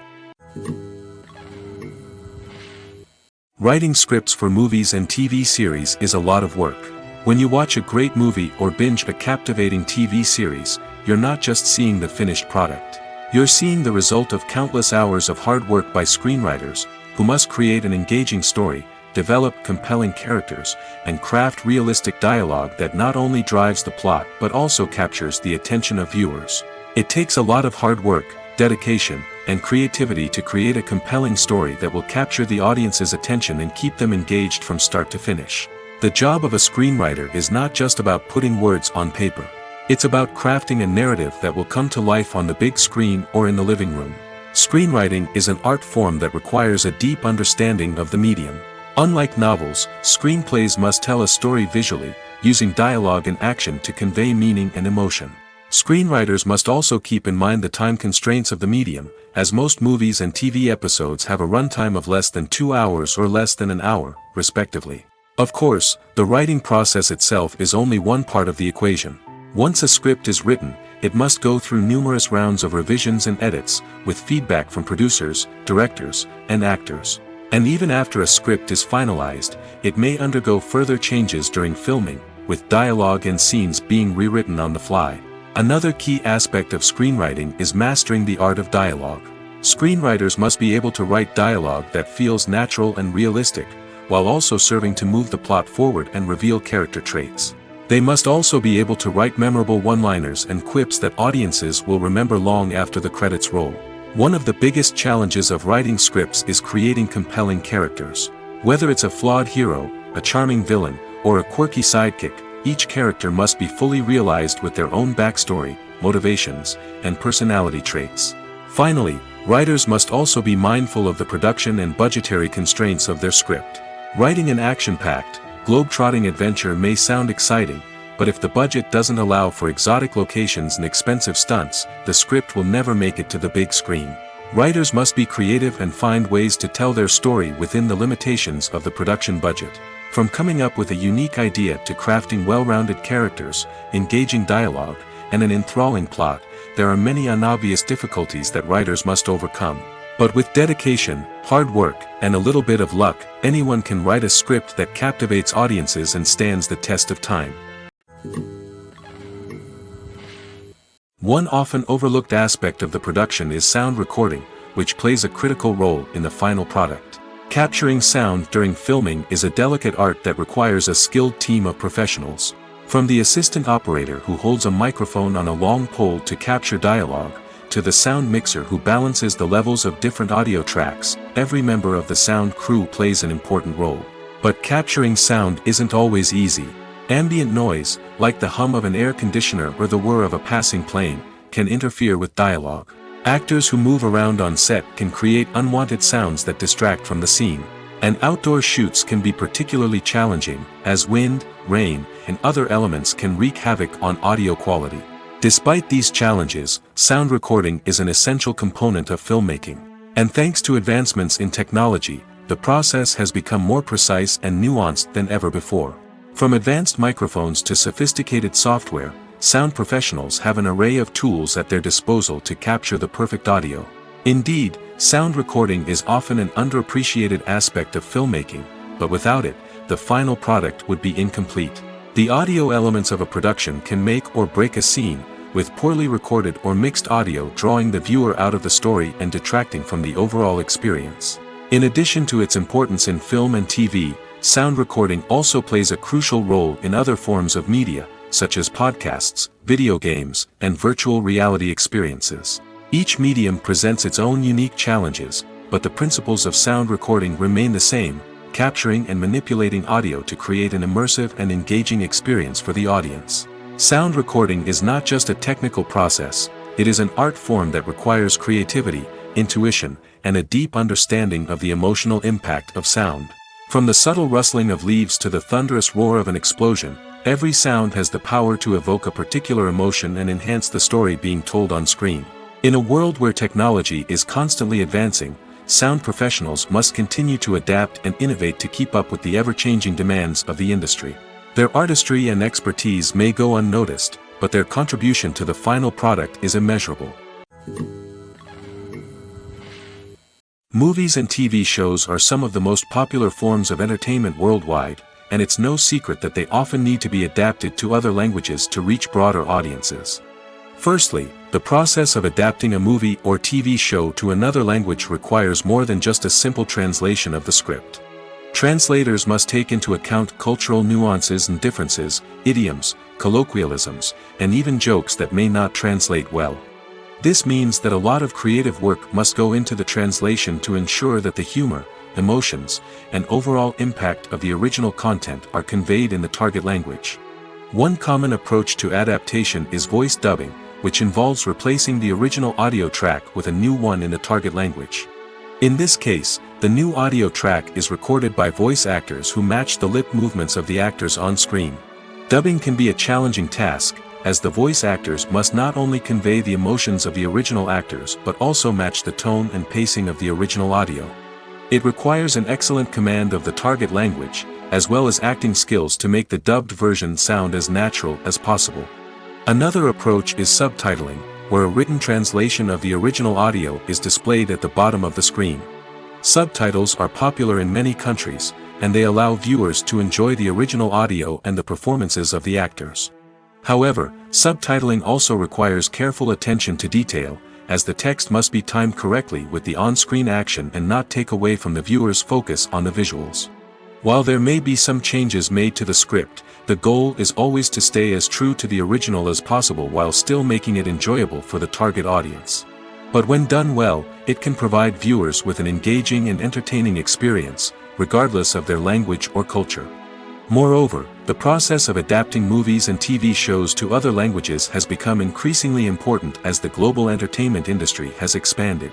Writing scripts for movies and TV series is a lot of work. When you watch a great movie or binge a captivating TV series, you're not just seeing the finished product. You're seeing the result of countless hours of hard work by screenwriters, who must create an engaging story, develop compelling characters, and craft realistic dialogue that not only drives the plot but also captures the attention of viewers. It takes a lot of hard work, dedication, and creativity to create a compelling story that will capture the audience's attention and keep them engaged from start to finish. The job of a screenwriter is not just about putting words on paper. It's about crafting a narrative that will come to life on the big screen or in the living room. Screenwriting is an art form that requires a deep understanding of the medium. Unlike novels, screenplays must tell a story visually, using dialogue and action to convey meaning and emotion. Screenwriters must also keep in mind the time constraints of the medium, as most movies and TV episodes have a runtime of less than 2 hours or less than an hour, respectively. Of course, the writing process itself is only one part of the equation. Once a script is written, it must go through numerous rounds of revisions and edits, with feedback from producers, directors, and actors. And even after a script is finalized, it may undergo further changes during filming, with dialogue and scenes being rewritten on the fly. Another key aspect of screenwriting is mastering the art of dialogue. Screenwriters must be able to write dialogue that feels natural and realistic, while also serving to move the plot forward and reveal character traits. They must also be able to write memorable one-liners and quips that audiences will remember long after the credits roll. One of the biggest challenges of writing scripts is creating compelling characters. Whether it's a flawed hero, a charming villain, or a quirky sidekick, each character must be fully realized with their own backstory, motivations, and personality traits. Finally, writers must also be mindful of the production and budgetary constraints of their script. Writing an action-packed, globe-trotting adventure may sound exciting, but if the budget doesn't allow for exotic locations and expensive stunts, the script will never make it to the big screen. Writers must be creative and find ways to tell their story within the limitations of the production budget. From coming up with a unique idea to crafting well-rounded characters, engaging dialogue, and an enthralling plot, there are many unobvious difficulties that writers must overcome. But with dedication, hard work, and a little bit of luck, anyone can write a script that captivates audiences and stands the test of time. One often overlooked aspect of the production is sound recording, which plays a critical role in the final product. Capturing sound during filming is a delicate art that requires a skilled team of professionals. From the assistant operator who holds a microphone on a long pole to capture dialogue, to the sound mixer who balances the levels of different audio tracks, every member of the sound crew plays an important role. But capturing sound isn't always easy. Ambient noise, like the hum of an air conditioner or the whir of a passing plane, can interfere with dialogue. Actors who move around on set can create unwanted sounds that distract from the scene. And outdoor shoots can be particularly challenging, as wind, rain, and other elements can wreak havoc on audio quality. Despite these challenges, sound recording is an essential component of filmmaking. And thanks to advancements in technology, the process has become more precise and nuanced than ever before. From advanced microphones to sophisticated software, sound professionals have an array of tools at their disposal to capture the perfect audio. Indeed, sound recording is often an underappreciated aspect of filmmaking, but without it, the final product would be incomplete. The audio elements of a production can make or break a scene, with poorly recorded or mixed audio drawing the viewer out of the story and detracting from the overall experience. In addition to its importance in film and TV, sound recording also plays a crucial role in other forms of media, such as podcasts, video games, and virtual reality experiences. Each medium presents its own unique challenges, but the principles of sound recording remain the same, capturing and manipulating audio to create an immersive and engaging experience for the audience. Sound recording is not just a technical process, it is an art form that requires creativity, intuition, and a deep understanding of the emotional impact of sound. From the subtle rustling of leaves to the thunderous roar of an explosion, every sound has the power to evoke a particular emotion and enhance the story being told on screen. In a world where technology is constantly advancing, sound professionals must continue to adapt and innovate to keep up with the ever-changing demands of the industry. Their artistry and expertise may go unnoticed, but their contribution to the final product is immeasurable. Movies and TV shows are some of the most popular forms of entertainment worldwide, and it's no secret that they often need to be adapted to other languages to reach broader audiences. Firstly, the process of adapting a movie or TV show to another language requires more than just a simple translation of the script. Translators must take into account cultural nuances and differences, idioms, colloquialisms, and even jokes that may not translate well. This means that a lot of creative work must go into the translation to ensure that the humor, emotions, and overall impact of the original content are conveyed in the target language. One common approach to adaptation is voice dubbing, which involves replacing the original audio track with a new one in the target language. In this case, the new audio track is recorded by voice actors who match the lip movements of the actors on screen. Dubbing can be a challenging task, as the voice actors must not only convey the emotions of the original actors but also match the tone and pacing of the original audio. It requires an excellent command of the target language, as well as acting skills to make the dubbed version sound as natural as possible. Another approach is subtitling, where a written translation of the original audio is displayed at the bottom of the screen. Subtitles are popular in many countries, and they allow viewers to enjoy the original audio and the performances of the actors. However, subtitling also requires careful attention to detail, as the text must be timed correctly with the on-screen action and not take away from the viewer's focus on the visuals. While there may be some changes made to the script, The goal is always to stay as true to the original as possible while still making it enjoyable for the target audience. But when done well, it can provide viewers with an engaging and entertaining experience, regardless of their language or culture. Moreover, the process of adapting movies and TV shows to other languages has become increasingly important as the global entertainment industry has expanded.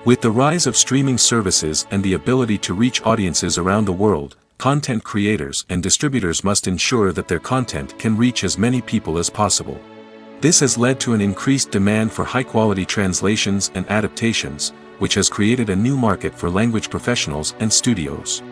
With the rise of streaming services and the ability to reach audiences around the world, content creators and distributors must ensure that their content can reach as many people as possible. This has led to an increased demand for high-quality translations and adaptations, which has created a new market for language professionals and studios.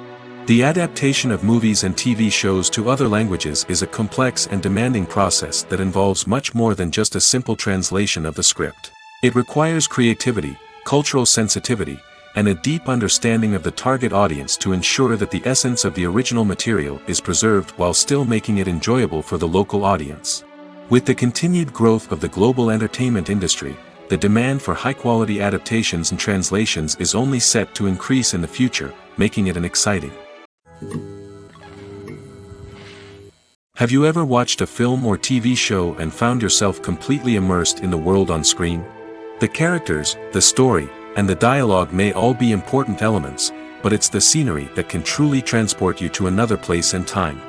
The adaptation of movies and TV shows to other languages is a complex and demanding process that involves much more than just a simple translation of the script. It requires creativity, cultural sensitivity, and a deep understanding of the target audience to ensure that the essence of the original material is preserved while still making it enjoyable for the local audience. With the continued growth of the global entertainment industry, the demand for high-quality adaptations and translations is only set to increase in the future, making it an exciting. Have you ever watched a film or TV show and found yourself completely immersed in the world on screen? The characters, the story, and the dialogue may all be important elements, but it's the scenery that can truly transport you to another place and time.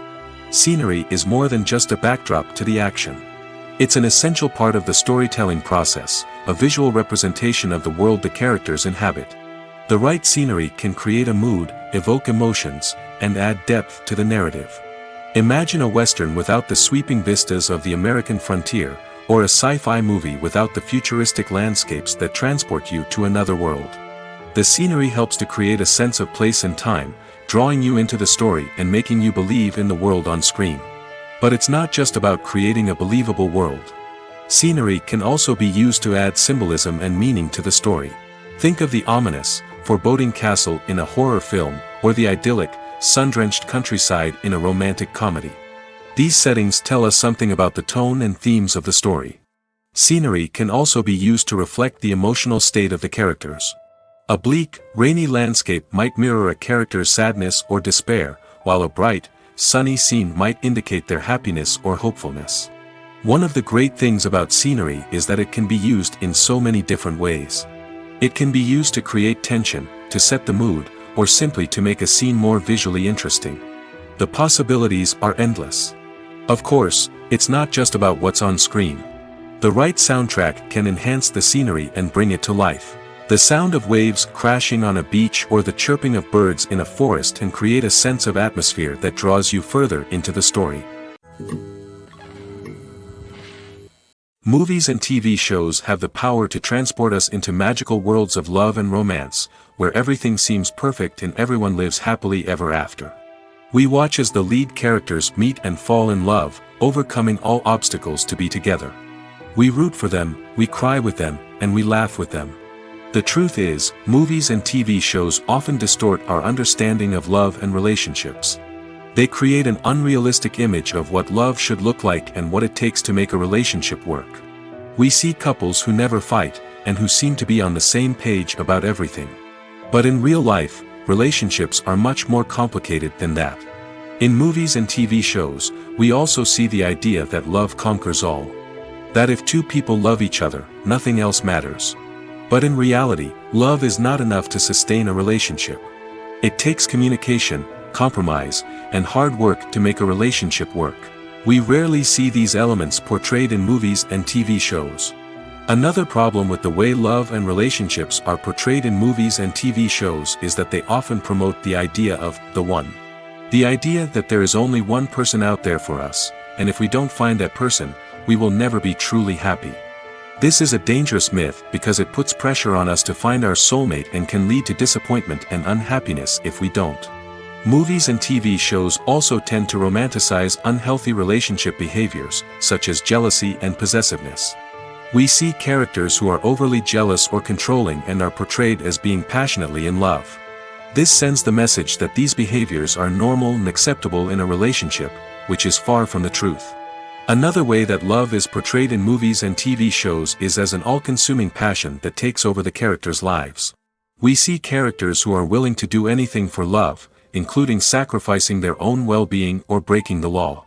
Scenery is more than just a backdrop to the action. It's an essential part of the storytelling process, a visual representation of the world the characters inhabit. The right scenery can create a mood, evoke emotions, and add depth to the narrative. Imagine a Western without the sweeping vistas of the American frontier, or a sci-fi movie without the futuristic landscapes that transport you to another world. The scenery helps to create a sense of place and time, drawing you into the story and making you believe in the world on screen. But it's not just about creating a believable world. Scenery can also be used to add symbolism and meaning to the story. Think of the ominous, foreboding castle in a horror film, or the idyllic, sun-drenched countryside in a romantic comedy. These settings tell us something about the tone and themes of the story. Scenery can also be used to reflect the emotional state of the characters. A bleak, rainy landscape might mirror a character's sadness or despair, while a bright, sunny scene might indicate their happiness or hopefulness. One of the great things about scenery is that it can be used in so many different ways. It can be used to create tension, to set the mood, or simply to make a scene more visually interesting. The possibilities are endless. Of course, it's not just about what's on screen. The right soundtrack can enhance the scenery and bring it to life. The sound of waves crashing on a beach or the chirping of birds in a forest can create a sense of atmosphere that draws you further into the story. Movies and TV shows have the power to transport us into magical worlds of love and romance, where everything seems perfect and everyone lives happily ever after. We watch as the lead characters meet and fall in love, overcoming all obstacles to be together. We root for them, we cry with them, and we laugh with them. The truth is, movies and TV shows often distort our understanding of love and relationships. They create an unrealistic image of what love should look like and what it takes to make a relationship work. We see couples who never fight, and who seem to be on the same page about everything. But in real life, relationships are much more complicated than that. In movies and TV shows, we also see the idea that love conquers all. That if two people love each other, nothing else matters. But in reality, love is not enough to sustain a relationship. It takes communication, compromise, and hard work to make a relationship work. We rarely see these elements portrayed in movies and TV shows. Another problem with the way love and relationships are portrayed in movies and TV shows is that they often promote the idea of the one. The idea that there is only one person out there for us, and if we don't find that person, we will never be truly happy. This is a dangerous myth because it puts pressure on us to find our soulmate and can lead to disappointment and unhappiness if we don't. Movies and TV shows also tend to romanticize unhealthy relationship behaviors, such as jealousy and possessiveness. We see characters who are overly jealous or controlling and are portrayed as being passionately in love. This sends the message that these behaviors are normal and acceptable in a relationship, which is far from the truth. Another way that love is portrayed in movies and TV shows is as an all-consuming passion that takes over the characters' lives. We see characters who are willing to do anything for love, including sacrificing their own well-being or breaking the law.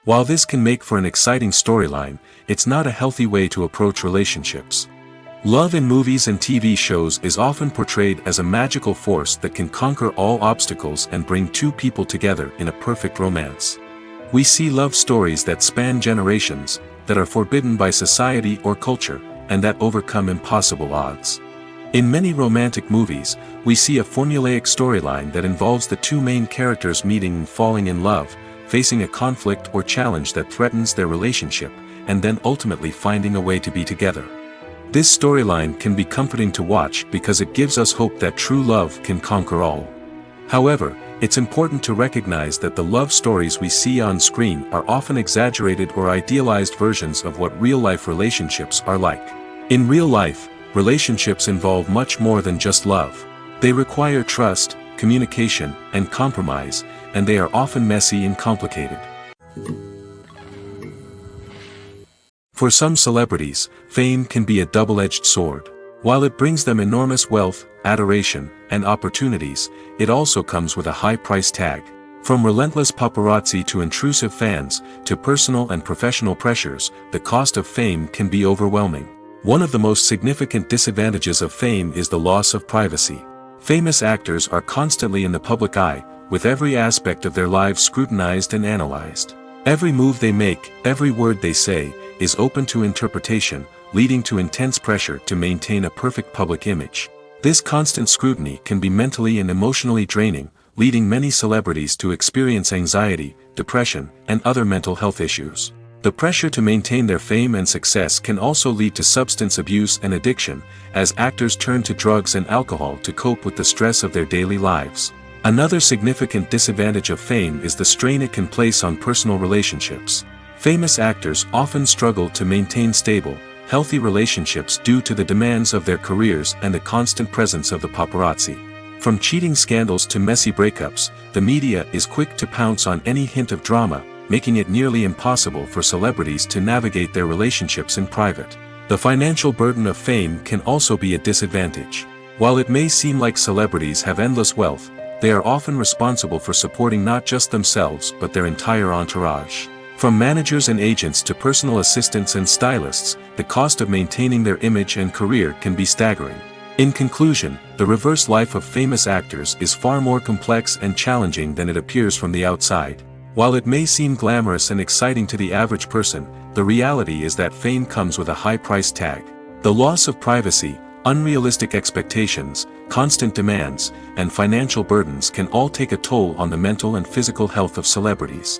While this can make for an exciting storyline, it's not a healthy way to approach relationships. Love in movies and TV shows is often portrayed as a magical force that can conquer all obstacles and bring two people together in a perfect romance. We see love stories that span generations, that are forbidden by society or culture, and that overcome impossible odds. In many romantic movies, we see a formulaic storyline that involves the two main characters meeting and falling in love, facing a conflict or challenge that threatens their relationship, and then ultimately finding a way to be together. This storyline can be comforting to watch because it gives us hope that true love can conquer all. However, it's important to recognize that the love stories we see on screen are often exaggerated or idealized versions of what real-life relationships are like. In real life, relationships involve much more than just love. They require trust, communication, and compromise, and they are often messy and complicated. For some celebrities, fame can be a double-edged sword. While it brings them enormous wealth, adoration, and opportunities, it also comes with a high price tag. From relentless paparazzi to intrusive fans, to personal and professional pressures, the cost of fame can be overwhelming. One of the most significant disadvantages of fame is the loss of privacy. Famous actors are constantly in the public eye, with every aspect of their lives scrutinized and analyzed. Every move they make, every word they say, is open to interpretation, leading to intense pressure to maintain a perfect public image. This constant scrutiny can be mentally and emotionally draining, leading many celebrities to experience anxiety, depression, and other mental health issues. The pressure to maintain their fame and success can also lead to substance abuse and addiction, as actors turn to drugs and alcohol to cope with the stress of their daily lives. Another significant disadvantage of fame is the strain it can place on personal relationships. Famous actors often struggle to maintain stable, healthy relationships due to the demands of their careers and the constant presence of the paparazzi. From cheating scandals to messy breakups, the media is quick to pounce on any hint of drama, making it nearly impossible for celebrities to navigate their relationships in private. The financial burden of fame can also be a disadvantage. While it may seem like celebrities have endless wealth, they are often responsible for supporting not just themselves but their entire entourage. From managers and agents to personal assistants and stylists, the cost of maintaining their image and career can be staggering. In conclusion, the reverse life of famous actors is far more complex and challenging than it appears from the outside. While it may seem glamorous and exciting to the average person, the reality is that fame comes with a high price tag. The loss of privacy, unrealistic expectations, constant demands, and financial burdens can all take a toll on the mental and physical health of celebrities.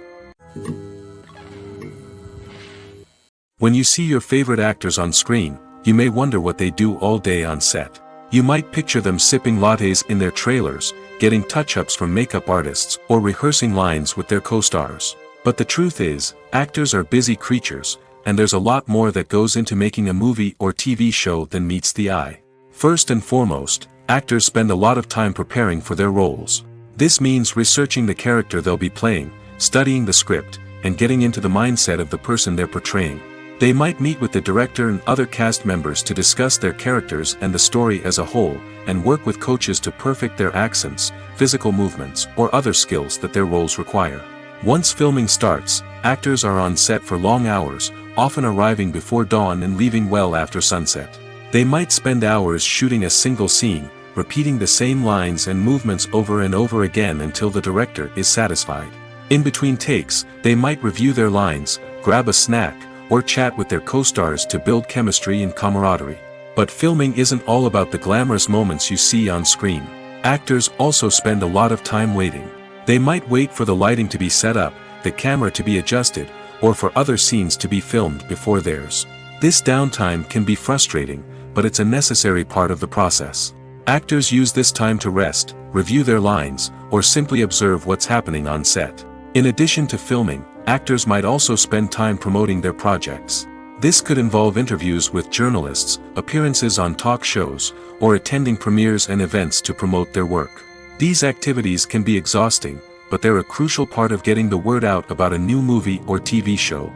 When you see your favorite actors on screen, you may wonder what they do all day on set. You might picture them sipping lattes in their trailers, getting touch-ups from makeup artists, or rehearsing lines with their co-stars. But the truth is, actors are busy creatures, and there's a lot more that goes into making a movie or TV show than meets the eye. First and foremost, actors spend a lot of time preparing for their roles. This means researching the character they'll be playing, studying the script, and getting into the mindset of the person they're portraying. They might meet with the director and other cast members to discuss their characters and the story as a whole, and work with coaches to perfect their accents, physical movements, or other skills that their roles require. Once filming starts, actors are on set for long hours, often arriving before dawn and leaving well after sunset. They might spend hours shooting a single scene, repeating the same lines and movements over and over again until the director is satisfied. In between takes, they might review their lines, grab a snack, or chat with their co-stars to build chemistry and camaraderie. But filming isn't all about the glamorous moments you see on screen. Actors also spend a lot of time waiting. They might wait for the lighting to be set up, the camera to be adjusted, or for other scenes to be filmed before theirs. This downtime can be frustrating, but it's a necessary part of the process. Actors use this time to rest, review their lines, or simply observe what's happening on set. In addition to filming, actors might also spend time promoting their projects. This could involve interviews with journalists, appearances on talk shows, or attending premieres and events to promote their work. These activities can be exhausting, but they're a crucial part of getting the word out about a new movie or TV show.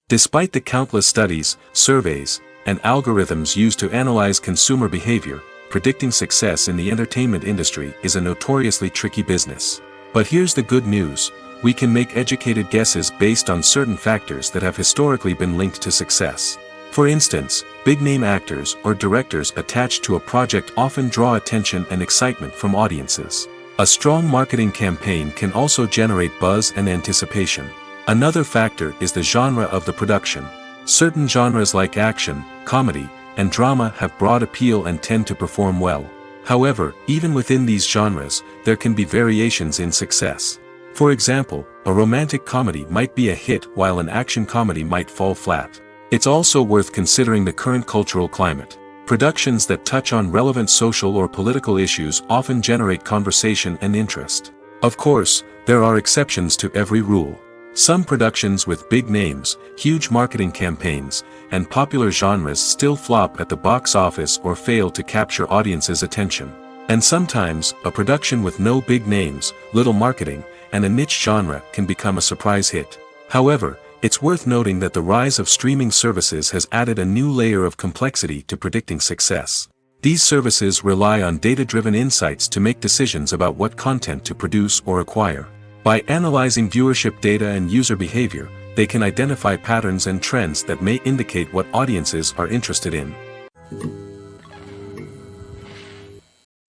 Despite the countless studies, surveys, and algorithms used to analyze consumer behavior, predicting success in the entertainment industry is a notoriously tricky business. But here's the good news: we can make educated guesses based on certain factors that have historically been linked to success. For instance, big-name actors or directors attached to a project often draw attention and excitement from audiences. A strong marketing campaign can also generate buzz and anticipation. Another factor is the genre of the production. Certain genres like action, comedy, and drama have broad appeal and tend to perform well. However, even within these genres, there can be variations in success. For example, a romantic comedy might be a hit while an action comedy might fall flat. It's also worth considering the current cultural climate. Productions that touch on relevant social or political issues often generate conversation and interest. Of course, there are exceptions to every rule. Some productions with big names, huge marketing campaigns, and popular genres still flop at the box office or fail to capture audiences' attention. And sometimes, a production with no big names, little marketing, and a niche genre can become a surprise hit. However, it's worth noting that the rise of streaming services has added a new layer of complexity to predicting success. These services rely on data-driven insights to make decisions about what content to produce or acquire. By analyzing viewership data and user behavior, they can identify patterns and trends that may indicate what audiences are interested in.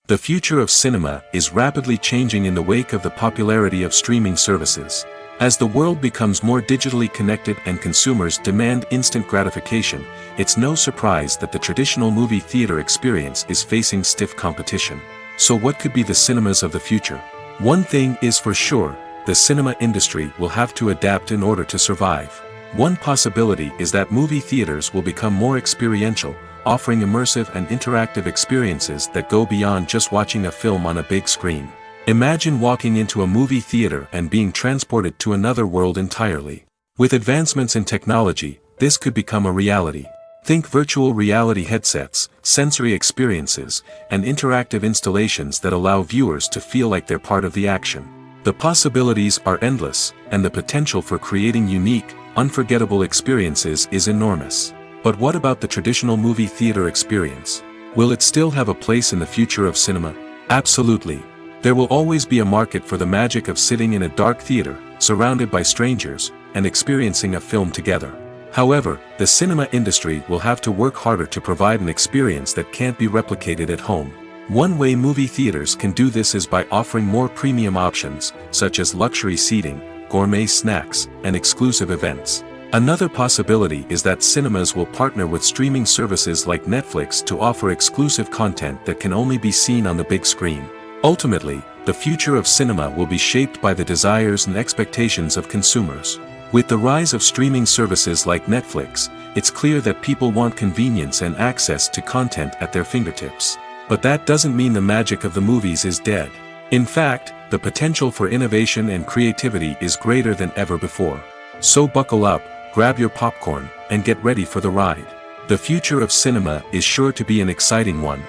The future of cinema is rapidly changing in the wake of the popularity of streaming services. As the world becomes more digitally connected and consumers demand instant gratification, it's no surprise that the traditional movie theater experience is facing stiff competition. So what could be the cinemas of the future? One thing is for sure: the cinema industry will have to adapt in order to survive. One possibility is that movie theaters will become more experiential, offering immersive and interactive experiences that go beyond just watching a film on a big screen. Imagine walking into a movie theater and being transported to another world entirely. With advancements in technology, this could become a reality. Think virtual reality headsets, sensory experiences, and interactive installations that allow viewers to feel like they're part of the action. The possibilities are endless, and the potential for creating unique, unforgettable experiences is enormous. But what about the traditional movie theater experience? Will it still have a place in the future of cinema? Absolutely. There will always be a market for the magic of sitting in a dark theater, surrounded by strangers, and experiencing a film together. However, the cinema industry will have to work harder to provide an experience that can't be replicated at home. One way movie theaters can do this is by offering more premium options, such as luxury seating, gourmet snacks, and exclusive events. Another possibility is that cinemas will partner with streaming services like Netflix to offer exclusive content that can only be seen on the big screen. Ultimately, the future of cinema will be shaped by the desires and expectations of consumers. With the rise of streaming services like Netflix, it's clear that people want convenience and access to content at their fingertips. But that doesn't mean the magic of the movies is dead. In fact, the potential for innovation and creativity is greater than ever before. So buckle up, grab your popcorn, and get ready for the ride. The future of cinema is sure to be an exciting one.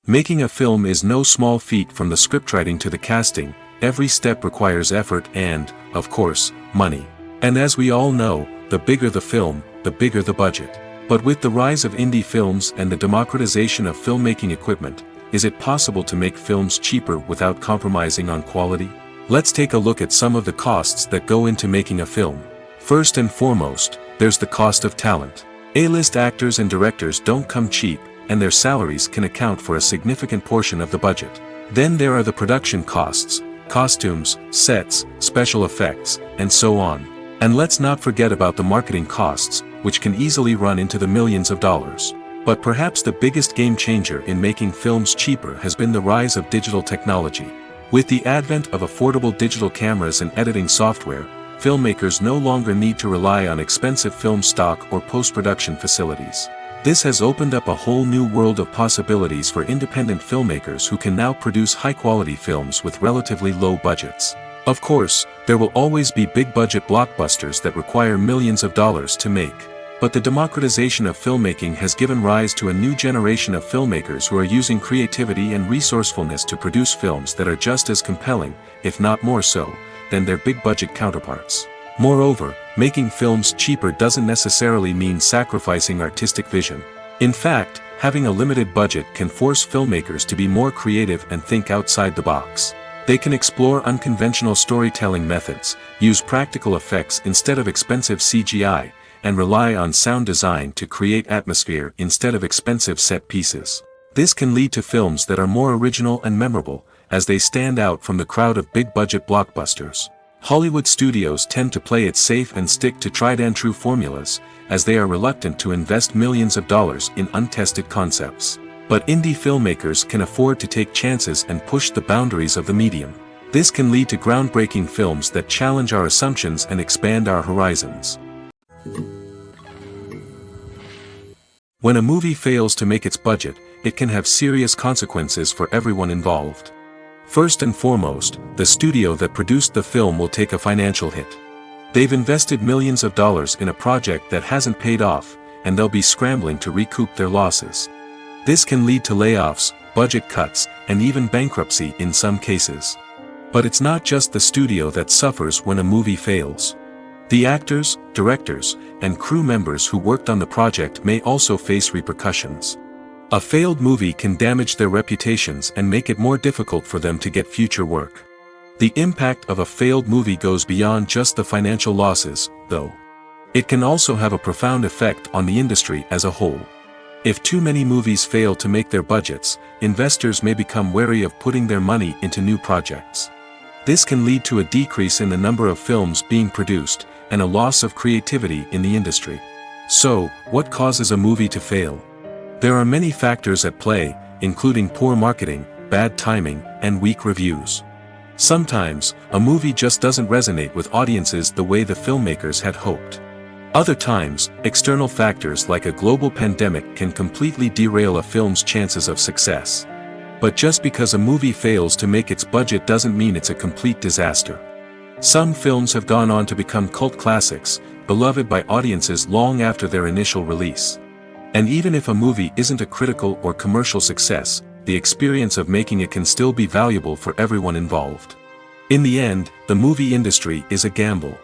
Making a film is no small feat. From the scriptwriting to the casting, every step requires effort and, of course, money. And as we all know, the bigger the film, the bigger the budget. But with the rise of indie films and the democratization of filmmaking equipment, is it possible to make films cheaper without compromising on quality? Let's take a look at some of the costs that go into making a film. First and foremost, there's the cost of talent. A-list actors and directors don't come cheap, and their salaries can account for a significant portion of the budget. Then there are the production costs, costumes, sets, special effects, and so on. And let's not forget about the marketing costs, which can easily run into the millions of dollars. But perhaps the biggest game changer in making films cheaper has been the rise of digital technology. With the advent of affordable digital cameras and editing software, filmmakers no longer need to rely on expensive film stock or post-production facilities. This has opened up a whole new world of possibilities for independent filmmakers who can now produce high-quality films with relatively low budgets. Of course, there will always be big-budget blockbusters that require millions of dollars to make. But the democratization of filmmaking has given rise to a new generation of filmmakers who are using creativity and resourcefulness to produce films that are just as compelling, if not more so, than their big-budget counterparts. Moreover, making films cheaper doesn't necessarily mean sacrificing artistic vision. In fact, having a limited budget can force filmmakers to be more creative and think outside the box. They can explore unconventional storytelling methods, use practical effects instead of expensive CGI, and rely on sound design to create atmosphere instead of expensive set pieces. This can lead to films that are more original and memorable, as they stand out from the crowd of big-budget blockbusters. Hollywood studios tend to play it safe and stick to tried-and-true formulas, as they are reluctant to invest millions of dollars in untested concepts. But indie filmmakers can afford to take chances and push the boundaries of the medium. This can lead to groundbreaking films that challenge our assumptions and expand our horizons. When a movie fails to make its budget, it can have serious consequences for everyone involved. First and foremost, the studio that produced the film will take a financial hit. They've invested millions of dollars in a project that hasn't paid off, and they'll be scrambling to recoup their losses. This can lead to layoffs, budget cuts, and even bankruptcy in some cases. But it's not just the studio that suffers when a movie fails. The actors, directors, and crew members who worked on the project may also face repercussions. A failed movie can damage their reputations and make it more difficult for them to get future work. The impact of a failed movie goes beyond just the financial losses, though. It can also have a profound effect on the industry as a whole. If too many movies fail to make their budgets, investors may become wary of putting their money into new projects. This can lead to a decrease in the number of films being produced, and a loss of creativity in the industry. So, what causes a movie to fail? There are many factors at play, including poor marketing, bad timing, and weak reviews. Sometimes, a movie just doesn't resonate with audiences the way the filmmakers had hoped. Other times, external factors like a global pandemic can completely derail a film's chances of success. But just because a movie fails to make its budget doesn't mean it's a complete disaster. Some films have gone on to become cult classics, beloved by audiences long after their initial release. And even if a movie isn't a critical or commercial success, the experience of making it can still be valuable for everyone involved. In the end, the movie industry is a gamble.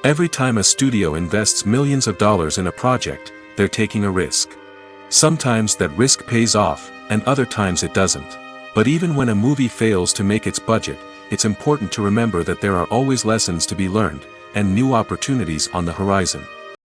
Every time a studio invests millions of dollars in a project, they're taking a risk. Sometimes that risk pays off, and other times it doesn't. But even when a movie fails to make its budget, it's important to remember that there are always lessons to be learned, and new opportunities on the horizon.